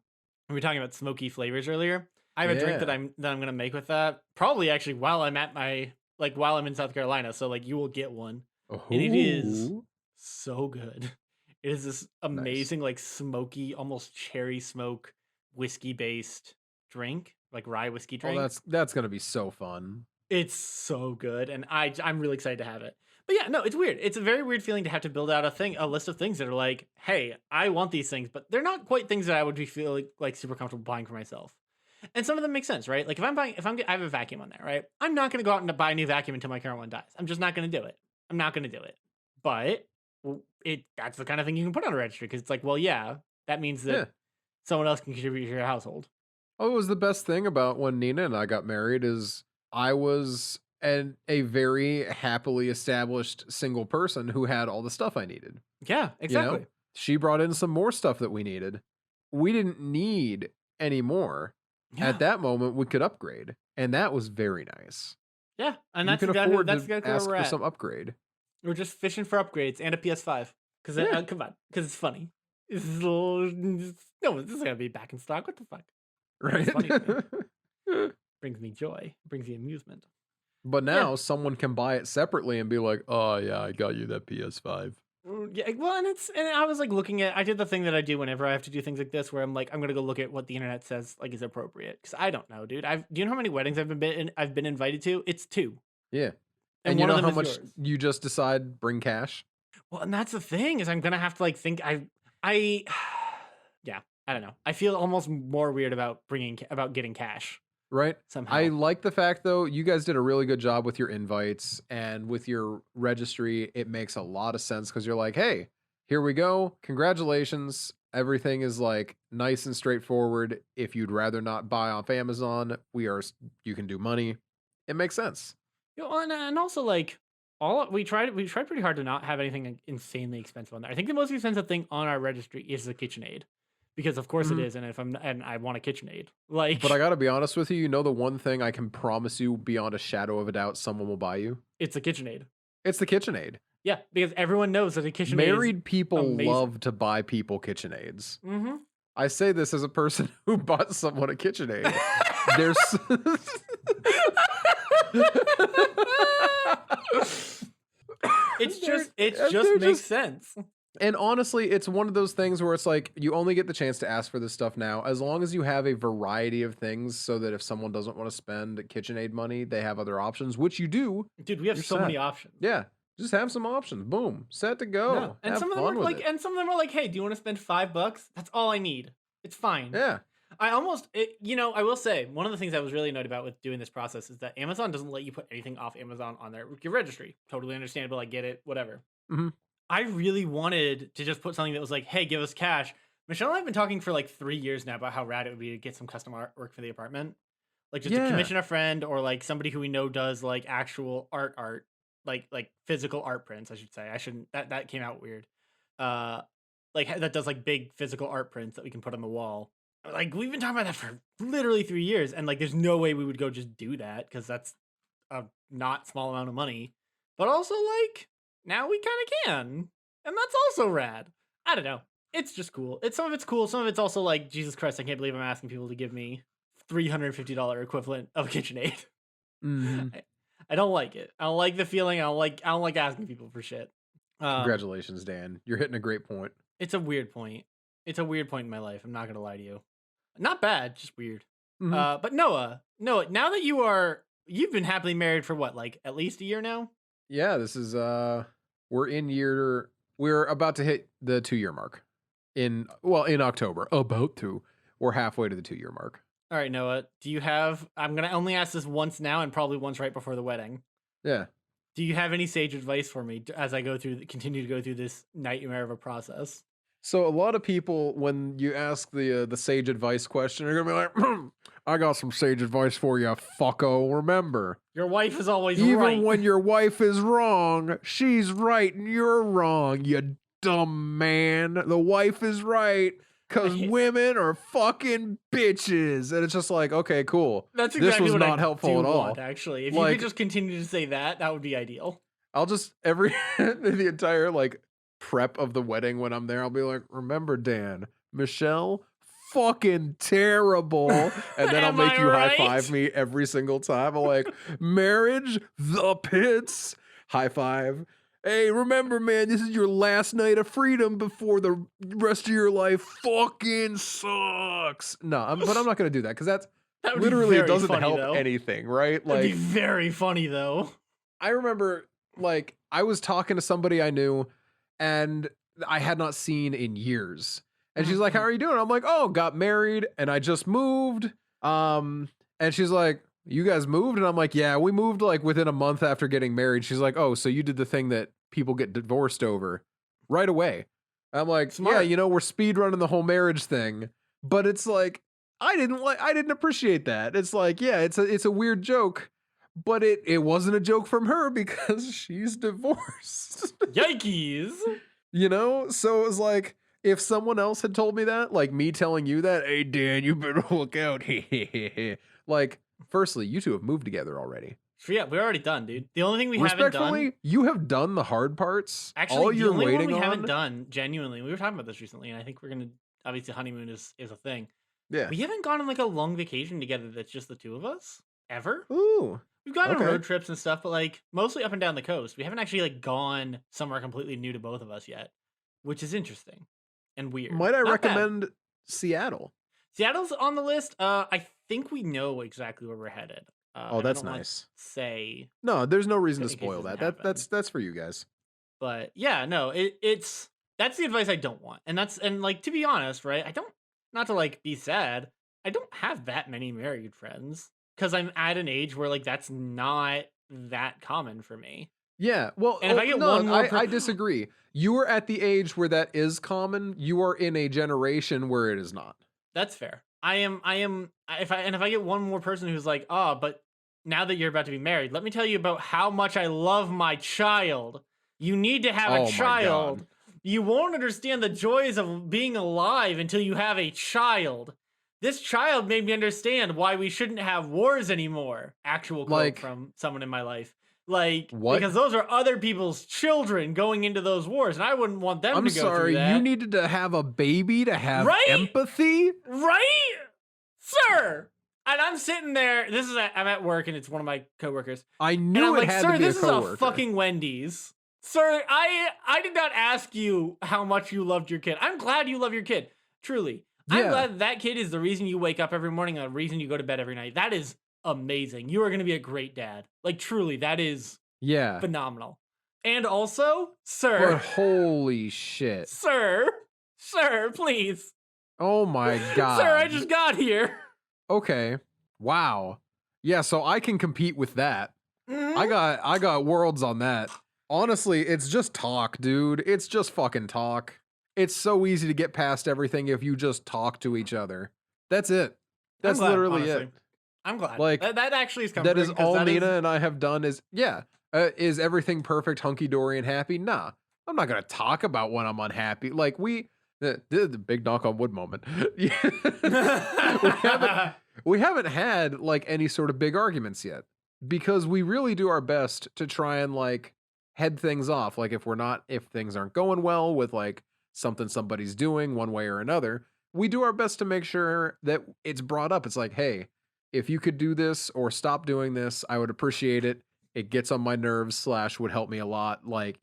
We were talking about smoky flavors earlier. I have a drink that I'm gonna make with that. Probably actually while I'm in South Carolina. So like, you will get one, and it is so good. It is this amazing like smoky, almost cherry smoke whiskey based drink, like rye whiskey drink. Oh, that's gonna be so fun. It's so good, and I'm really excited to have it. But yeah, no, it's weird. It's a very weird feeling to have to build out a list of things that are like, hey, I want these things, but they're not quite things that I would be feeling like super comfortable buying for myself. And some of them make sense, right? Like, I have a vacuum on there, right? I'm not going to go out and buy a new vacuum until my current one dies. I'm just not going to do it. I'm not going to do it. But that's the kind of thing you can put on a registry, because it's like, well, yeah, that means that someone else can contribute to your household. Oh, it was the best thing about when Nina and I got married is I was a very happily established single person who had all the stuff I needed. Yeah, exactly. You know? She brought in some more stuff that we needed. We didn't need any more. Yeah. At that moment, we could upgrade, and that was very nice. Yeah, and that's exactly ask for some upgrade. We're just fishing for upgrades and a PS5 because come on, because it's funny. This is gonna be back in stock. What the fuck? right? It's funny to me. Brings me joy. Brings me amusement. But now someone can buy it separately and be like, "Oh yeah, I got you that PS5." Yeah, well, and I was like looking at. I did the thing that I do whenever I have to do things like this, where I'm like, I'm gonna go look at what the internet says like is appropriate, because I don't know, dude. Do you know how many weddings I've been invited to? It's 2, Yeah. and And you one of know them how is much yours. you just decide bring cash, Well, and that's the thing, is I'm gonna have to like think. I, yeah, I don't know. I feel almost more weird about getting cash right? somehow. I like the fact though, you guys did a really good job with your invites and with your registry. It makes a lot of sense because you're like, "Hey, here we go. Congratulations. Everything is like nice and straightforward. If you'd rather not buy off Amazon, you can do money." It makes sense. You know, and also like we tried pretty hard to not have anything insanely expensive on there. I think the most expensive thing on our registry is the KitchenAid, because of course it Mhm. is, and I want a KitchenAid. Like, But I got to be honest with you, you know the one thing I can promise you beyond a shadow of a doubt someone will buy you? it's a KitchenAid. It's the KitchenAid. Yeah, because everyone knows that a KitchenAid Married people amazing. love to buy people KitchenAids. Mm-hmm. I say this as a person who bought someone a KitchenAid. There's it just they're makes sense. and honestly, it's one of those things where it's like you only get the chance to ask for this stuff now as long as you have a variety of things so that if someone doesn't want to spend KitchenAid money, they have other options, which you do. Dude, we have You're so many set. options. Yeah, just have some options. Boom, set to go. No. And Have some of them fun are with like, it. and some of them are like, hey, do you want to spend $5? That's all I need. It's fine. Yeah. I will say, one of the things I was really annoyed about with doing this process is that Amazon doesn't let you put anything off Amazon on your registry. Totally understandable. I get it. Whatever. Mhm. I really wanted to just put something that was like, hey, give us cash. Michelle and I have been talking for like 3 years now about how rad it would be to get some custom artwork for the apartment. Like just to Yeah. commission a friend or like somebody who we know does like actual art, like physical art prints, I should say. I shouldn't, that came out weird. Like that does like big physical art prints that we can put on the wall. Like we've been talking about that for literally 3 years, and like there's no way we would go just do that because that's a not small amount of money. But also like now we kind of can, and that's also rad. I don't know. It's just cool. Some of it's cool. Some of it's also like, Jesus Christ, I can't believe I'm asking people to give me $350 equivalent of a KitchenAid. Mhm. I don't like it. I don't like the feeling. I don't like asking people for shit. Congratulations, Dan. You're hitting a great point. It's a weird point. It's a weird point in my life. I'm not gonna lie to you. Not bad, just weird. Mhm. But Noah, now that you've been happily married for what, like at least a year now? Yeah, this is we're about to hit the 2-year mark in October. About to. We're halfway to the 2-year mark. All right, Noah. Do you have? I'm gonna only ask this once now, and probably once right before the wedding. Yeah. Do you have any sage advice for me as I continue to go through this nightmare of a process? So a lot of people, when you ask the sage advice question, are gonna be like, "I got some sage advice for you, fucko. Remember, Your wife is always even right. when your wife is wrong, she's right and you're wrong. You dumb man. The wife is right because hate- women are fucking bitches." And it's just like, okay, cool. That's This exactly was what not I helpful do at all. want, actually. If you Like- could just continue to say that, that would be ideal. I'll just the entire like prep of the wedding when I'm there, I'll be like, remember, Dan, Michelle, fucking terrible. And then I'll Am make I you right? high five me every single time. I'm like, marriage, the pits, high five. Hey, remember, man, this is your last night of freedom before the rest of your life fucking sucks. No, but I'm not gonna do that because that's That would literally be it very doesn't funny, help though. anything, right? That'd be Like, very funny, though. I remember like I was talking to somebody I knew and I had not seen in years. And she's like, "How are you doing?" I'm like, "Oh, got married and I just moved." And she's like, "You guys moved?" And I'm like, "Yeah, we moved like within a month after getting married." She's like, "Oh, so you did the thing that people get divorced over right away." I'm like, Smart. "Yeah, we're speed running the whole marriage thing." But it's like I didn't appreciate that. It's like, yeah, it's a weird joke. But it wasn't a joke from her because she's divorced. Yikes! So it was like if someone else had told me that, like me telling you that, "Hey Dan, you better look out." Like, firstly, you two have moved together already. So yeah, we're already done, dude. The only thing we haven't Respectfully, done, you have done the hard parts. actually, All the you're only one waiting we on. haven't done, genuinely, we were talking about this recently, and I think we're gonna, obviously, honeymoon is a thing. Yeah. We haven't gone on like a long vacation together that's just the two of us ever. Ooh. We've gone on Okay. road trips and stuff, but like mostly up and down the coast. We haven't actually like gone somewhere completely new to both of us yet, which is interesting and weird. Might I Not bad. recommend Seattle? Seattle's on the list. I think we know exactly where we're headed. Oh, and I that's don't wanna nice. say, No, there's no reason to in case spoil it that. doesn't That's for you guys. but yeah, no, it's that's the advice I don't want, and like to be honest, right? I don't not to like be sad. I don't have that many married friends because I'm at an age where like that's not that common for me. Yeah. Well, And if I get no, one more, I disagree. You are at the age where that is common. You are in a generation where it is not. that's fair. If I get one more person who's like, oh, but now that you're about to be married, let me tell you about how much I love my child. You need to have Oh a my child. God. You won't understand the joys of being alive until you have a child. This child made me understand why we shouldn't have wars anymore. Actual quote Like- from someone in my life. Like, What? because those are other people's children going into those wars, and I wouldn't want them I'm to go sorry. through that. You needed to have a baby to have Right? empathy. Right? Sir! And I'm sitting there, I'm at work and it's one of my coworkers. I And knew I'm it like, had sir, to be this a is coworker. a fucking Wendy's. Sir, I did not ask you how much you loved your kid. I'm glad you love your kid. Truly. I'm Yeah. glad that kid is the reason you wake up every morning and the reason you go to bed every night. That is amazing. You are going to be a great dad. Like, truly, that is Yeah. phenomenal. And also, But sir, holy shit. sir, please. Oh my God. Sir, I just got here. Okay. Wow. Yeah, so I can compete with that. Mhm. I got worlds on that. Honestly, it's just talk, dude. It's just fucking talk. It's so easy to get past everything if you just talk to each other. That's it. I'm That's glad, literally honestly. it. I'm glad. Like, that actually is That is comforting, 'cause all that is- Nina and I have done is, yeah. Is everything perfect, hunky-dory, and happy? Nah. I'm not going to talk about when I'm unhappy. Like, the big knock on wood moment. we haven't had, like, any sort of big arguments yet. Because we really do our best to try and, like, head things off. Like, if things aren't going well with, like, something somebody's doing one way or another, we do our best to make sure that it's brought up. It's like, hey, if you could do this or stop doing this, I would appreciate it. It gets on my nerves / would help me a lot. Like,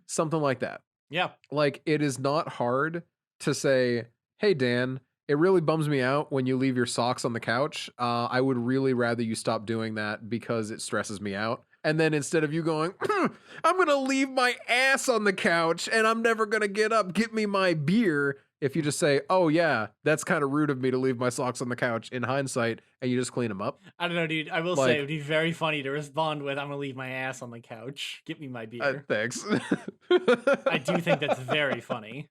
something like that. yeah. Like, it is not hard to say, hey, Dan, it really bums me out when you leave your socks on the couch. I would really rather you stop doing that because it stresses me out. And then instead of you going, I'm going to leave my ass on the couch and I'm never going to get up, get me my beer. If you just say, oh, yeah, that's kind of rude of me to leave my socks on the couch in hindsight, and you just clean them up. I don't know, dude. I will Like- say it would be very funny to respond with, I'm going to leave my ass on the couch. Get me my beer. Thanks. I do think that's very funny.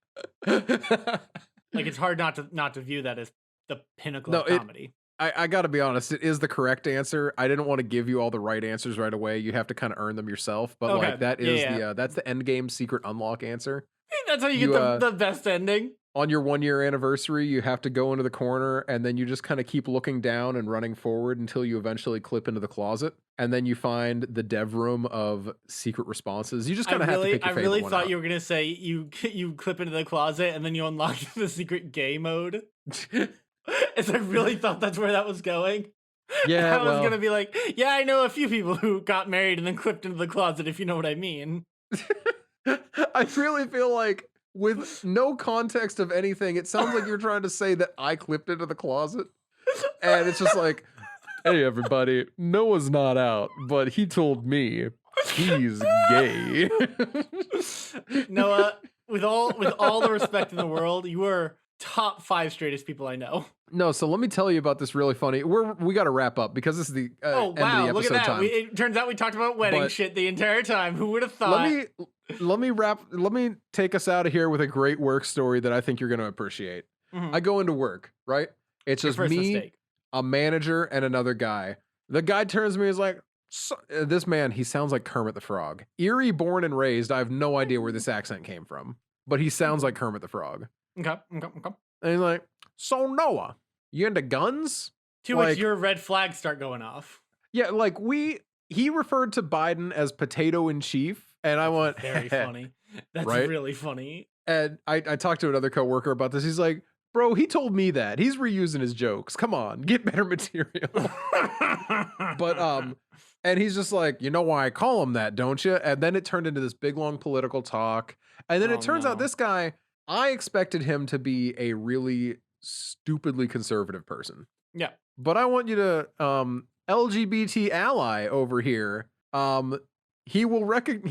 Like, it's hard not to view that as the pinnacle of comedy. I got to be honest, it is the correct answer. I didn't want to give you all the right answers right away. You have to kind of earn them yourself. But Okay. like that Yeah, is yeah. that's the end game secret unlock answer. I think that's how you You, get the best ending. On your 1-year anniversary, you have to go into the corner and then you just kind of keep looking down and running forward until you eventually clip into the closet. And then you find the dev room of secret responses. You just kind of have to pick your I favorite really one thought out. you were going to say you clip into the closet and then you unlock the secret gay mode. As I really thought that's where that was going. Yeah, I was well, going to be like, yeah, I know a few people who got married and then clipped into the closet, if you know what I mean. I really feel like with no context of anything, it sounds like you're trying to say that I clipped into the closet. And it's just like, hey, everybody, Noah's not out, but he told me he's gay. Noah, with all the respect in the world, you are top 5 straightest people I know. No, so let me tell you about this really funny. We got to wrap up because this is the Oh end wow! of the Look at episode that. time. It turns out we talked about wedding But- shit the entire time. Who would have thought? Let me take us out of here with a great work story that I think you're going to appreciate. Mhm. I go into work, right? It's Your just first me, mistake. a manager, and another guy. The guy turns to me and is like, this man, he sounds like Kermit the Frog. Erie born and raised. I have no idea where this accent came from, but he sounds like Kermit the Frog. Okay. And he's like, so Noah, you into guns? To Like- which your red flags start going off. Yeah, like he referred to Biden as potato in chief. And I went, Very funny. That's Right? really funny. And I talked to another coworker about this. He's like, Bro, he told me that. He's reusing his jokes. Come on, get better material. But and he's just like, you know why I call him that, don't you? And then it turned into this big long political talk. And then Oh, it turns out no. this guy, I expected him to be a really stupidly conservative person. Yeah. But I want you to LGBT ally over here. He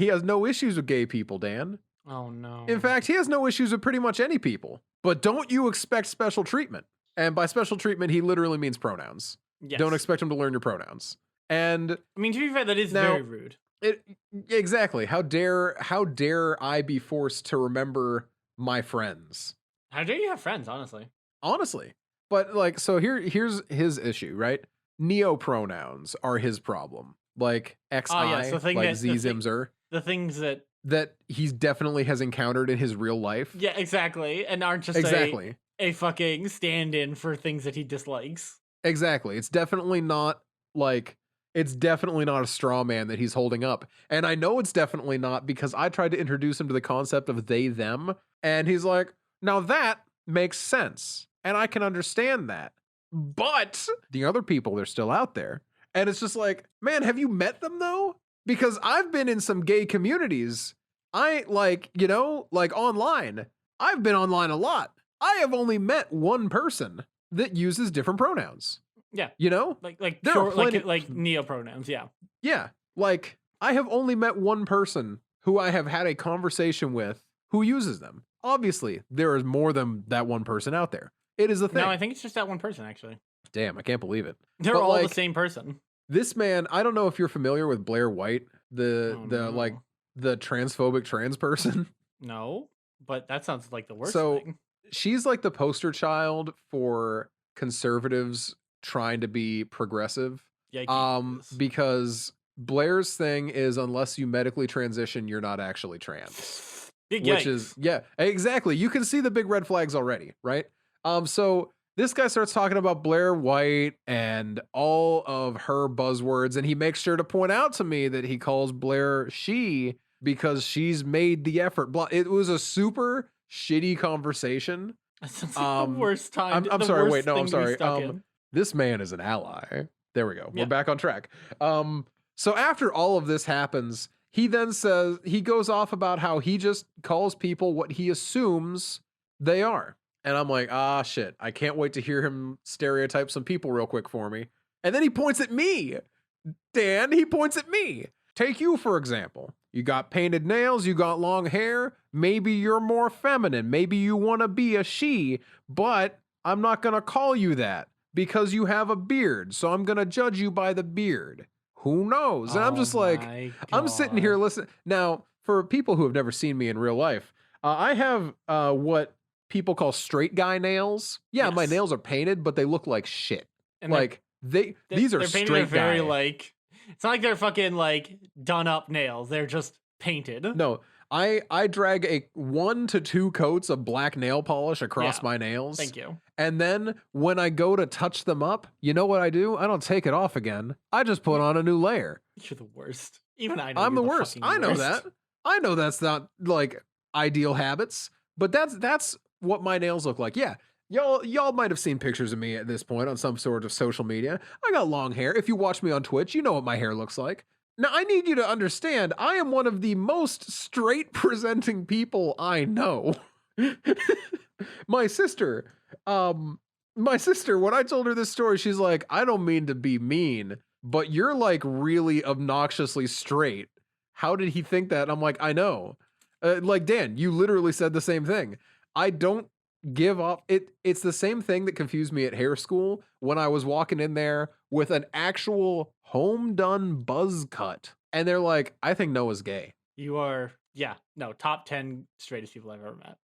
has no issues with gay people, Dan. Oh no. In fact, he has no issues with pretty much any people. But don't you expect special treatment? And by special treatment, he literally means pronouns. yes. Don't expect him to learn your pronouns. And I mean, to be fair, that is Now- very rude. exactly, how dare I be forced to remember my friends? How dare you have friends, honestly? Honestly. But like, so here's his issue, right? Neo pronouns are his problem. Like XI, yes, the thing like that- Z the thing- Zimzer, The things that he's definitely has encountered in his real life. yeah, exactly, and aren't just Exactly. a fucking stand-in for things that he dislikes. Exactly. It's definitely not a straw man that he's holding up. And I know it's definitely not because I tried to introduce him to the concept of they, them. And he's like, now that makes sense. And I can understand that. But the other people, they're still out there. And it's just like, man, have you met them though? Because I've been in some gay communities. I like online. I've been online a lot. I have only met one person that uses different pronouns. Yeah. You know? Like There are pure, plenty- like neo pronouns, yeah. Yeah. Like, I have only met one person who I have had a conversation with who uses them. Obviously, there is more than that one person out there. It is a thing. No, I think it's just that one person, actually. Damn, I can't believe it. They're But, all like, the same person. This man, I don't know if you're familiar with Blair White, the Oh, no. the transphobic trans person. No, but that sounds like the worst So- thing. She's like the poster child for conservatives trying to be progressive. Yikes. Because Blair's thing is unless you medically transition, you're not actually trans. Big Which yikes. is, yeah, exactly. You can see the big red flags already, right? So this guy starts talking about Blair White and all of her buzzwords, and he makes sure to point out to me that he calls Blair she because she's made the effort. It was a super shitty conversation. That sounds like the worst time. I'm the sorry, worst wait, no, I'm thing to be sorry. stuck in. This man is an ally. There we go. Yeah. We're back on track. So after all of this happens, he then says, he goes off about how he just calls people what he assumes they are. And I'm like, ah, shit. I can't wait to hear him stereotype some people real quick for me. And then he points at me. Dan, he points at me. Take you, for example. You got painted nails, you got long hair. Maybe you're more feminine. Maybe you want to be a she, but I'm not going to call you that because you have a beard. So I'm going to judge you by the beard. Who knows? And I'm just like, I'm sitting here listening. Now, for people who have never seen me in real life, I have what people call straight guy nails. Yeah, my Yes. nails are painted, but they look like shit. And Like these are they're painted straight very guy. like. It's not like they're fucking like done up nails. They're just painted. No, I drag a 1 to 2 coats of black nail polish across Yeah. my nails. Thank you. And then when I go to touch them up, you know what I do? I don't take it off again. I just put on a new layer. You're the worst. Even I know I'm you're the worst. fucking I know worst. that. I know that's not like ideal habits, but that's what my nails look like. Yeah. Y'all might have seen pictures of me at this point on some sort of social media. I got long hair. If you watch me on Twitch, you know what my hair looks like. Now, I need you to understand, I am one of the most straight presenting people I know. My sister, when I told her this story, she's like, I don't mean to be mean, but you're like really obnoxiously straight. How did he think that? And I'm like, I know. Like, Dan, you literally said the same thing. I don't give up. It's the same thing that confused me at hair school when I was walking in there with an actual home done buzz cut. And they're like, I think Noah's gay. You are, top 10 straightest people I've ever met.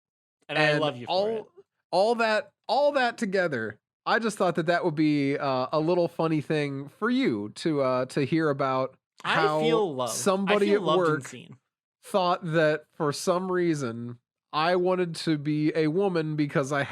And I love you for it. All that together, I just thought that would be a little funny thing for you to hear about how I feel loved. somebody I feel at loved and work seen. thought that for some reason I wanted to be a woman because I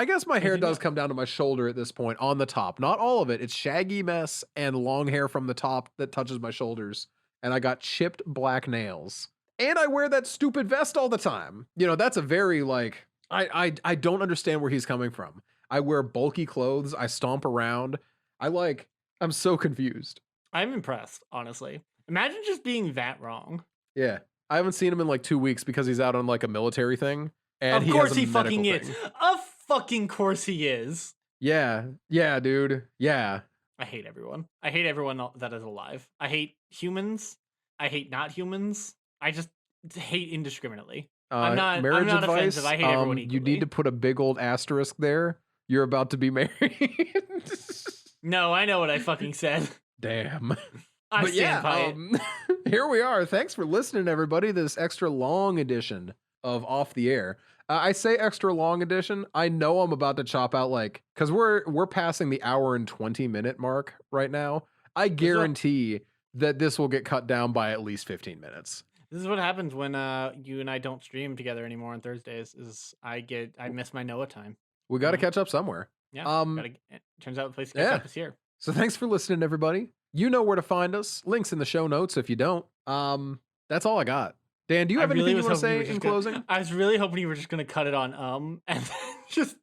guess my hair did does not. come down to my shoulder at this point on the top. Not all of it. It's shaggy mess and long hair from the top that touches my shoulders. And I got chipped black nails. And I wear that stupid vest all the time. You know, that's a very like I don't understand where he's coming from. I wear bulky clothes. I stomp around. I'm so confused. I'm impressed, honestly. Imagine just being that wrong. Yeah. I haven't seen him in like 2 weeks because he's out on like a military thing. And Of course has a he fucking medical is. thing. Of fucking course he is. Yeah. Yeah, dude. Yeah. I hate everyone. I hate everyone that is alive. I hate humans. I hate not humans. I just hate indiscriminately. I'm not advice, offensive. I hate everyone equally. you need to put a big old asterisk there. You're about to be married. No, I know what I fucking said. Damn. I But stand by it. here we are. Thanks for listening, everybody. This extra long edition of Off the Air. I say extra long edition. I know I'm about to chop out because we're passing the hour and 20-minute mark right now. I guarantee that this will get cut down by at least 15 minutes. This is what happens when you and I don't stream together anymore on Thursdays. Is I miss my Noah time. We got to catch up somewhere. Yeah. Turns out the place to catch up is here. So thanks for listening, everybody. You know where to find us. Links in the show notes if you don't. That's all I got. Dan, do you have anything you want to say in closing? I was really hoping you were just going to cut it on and then just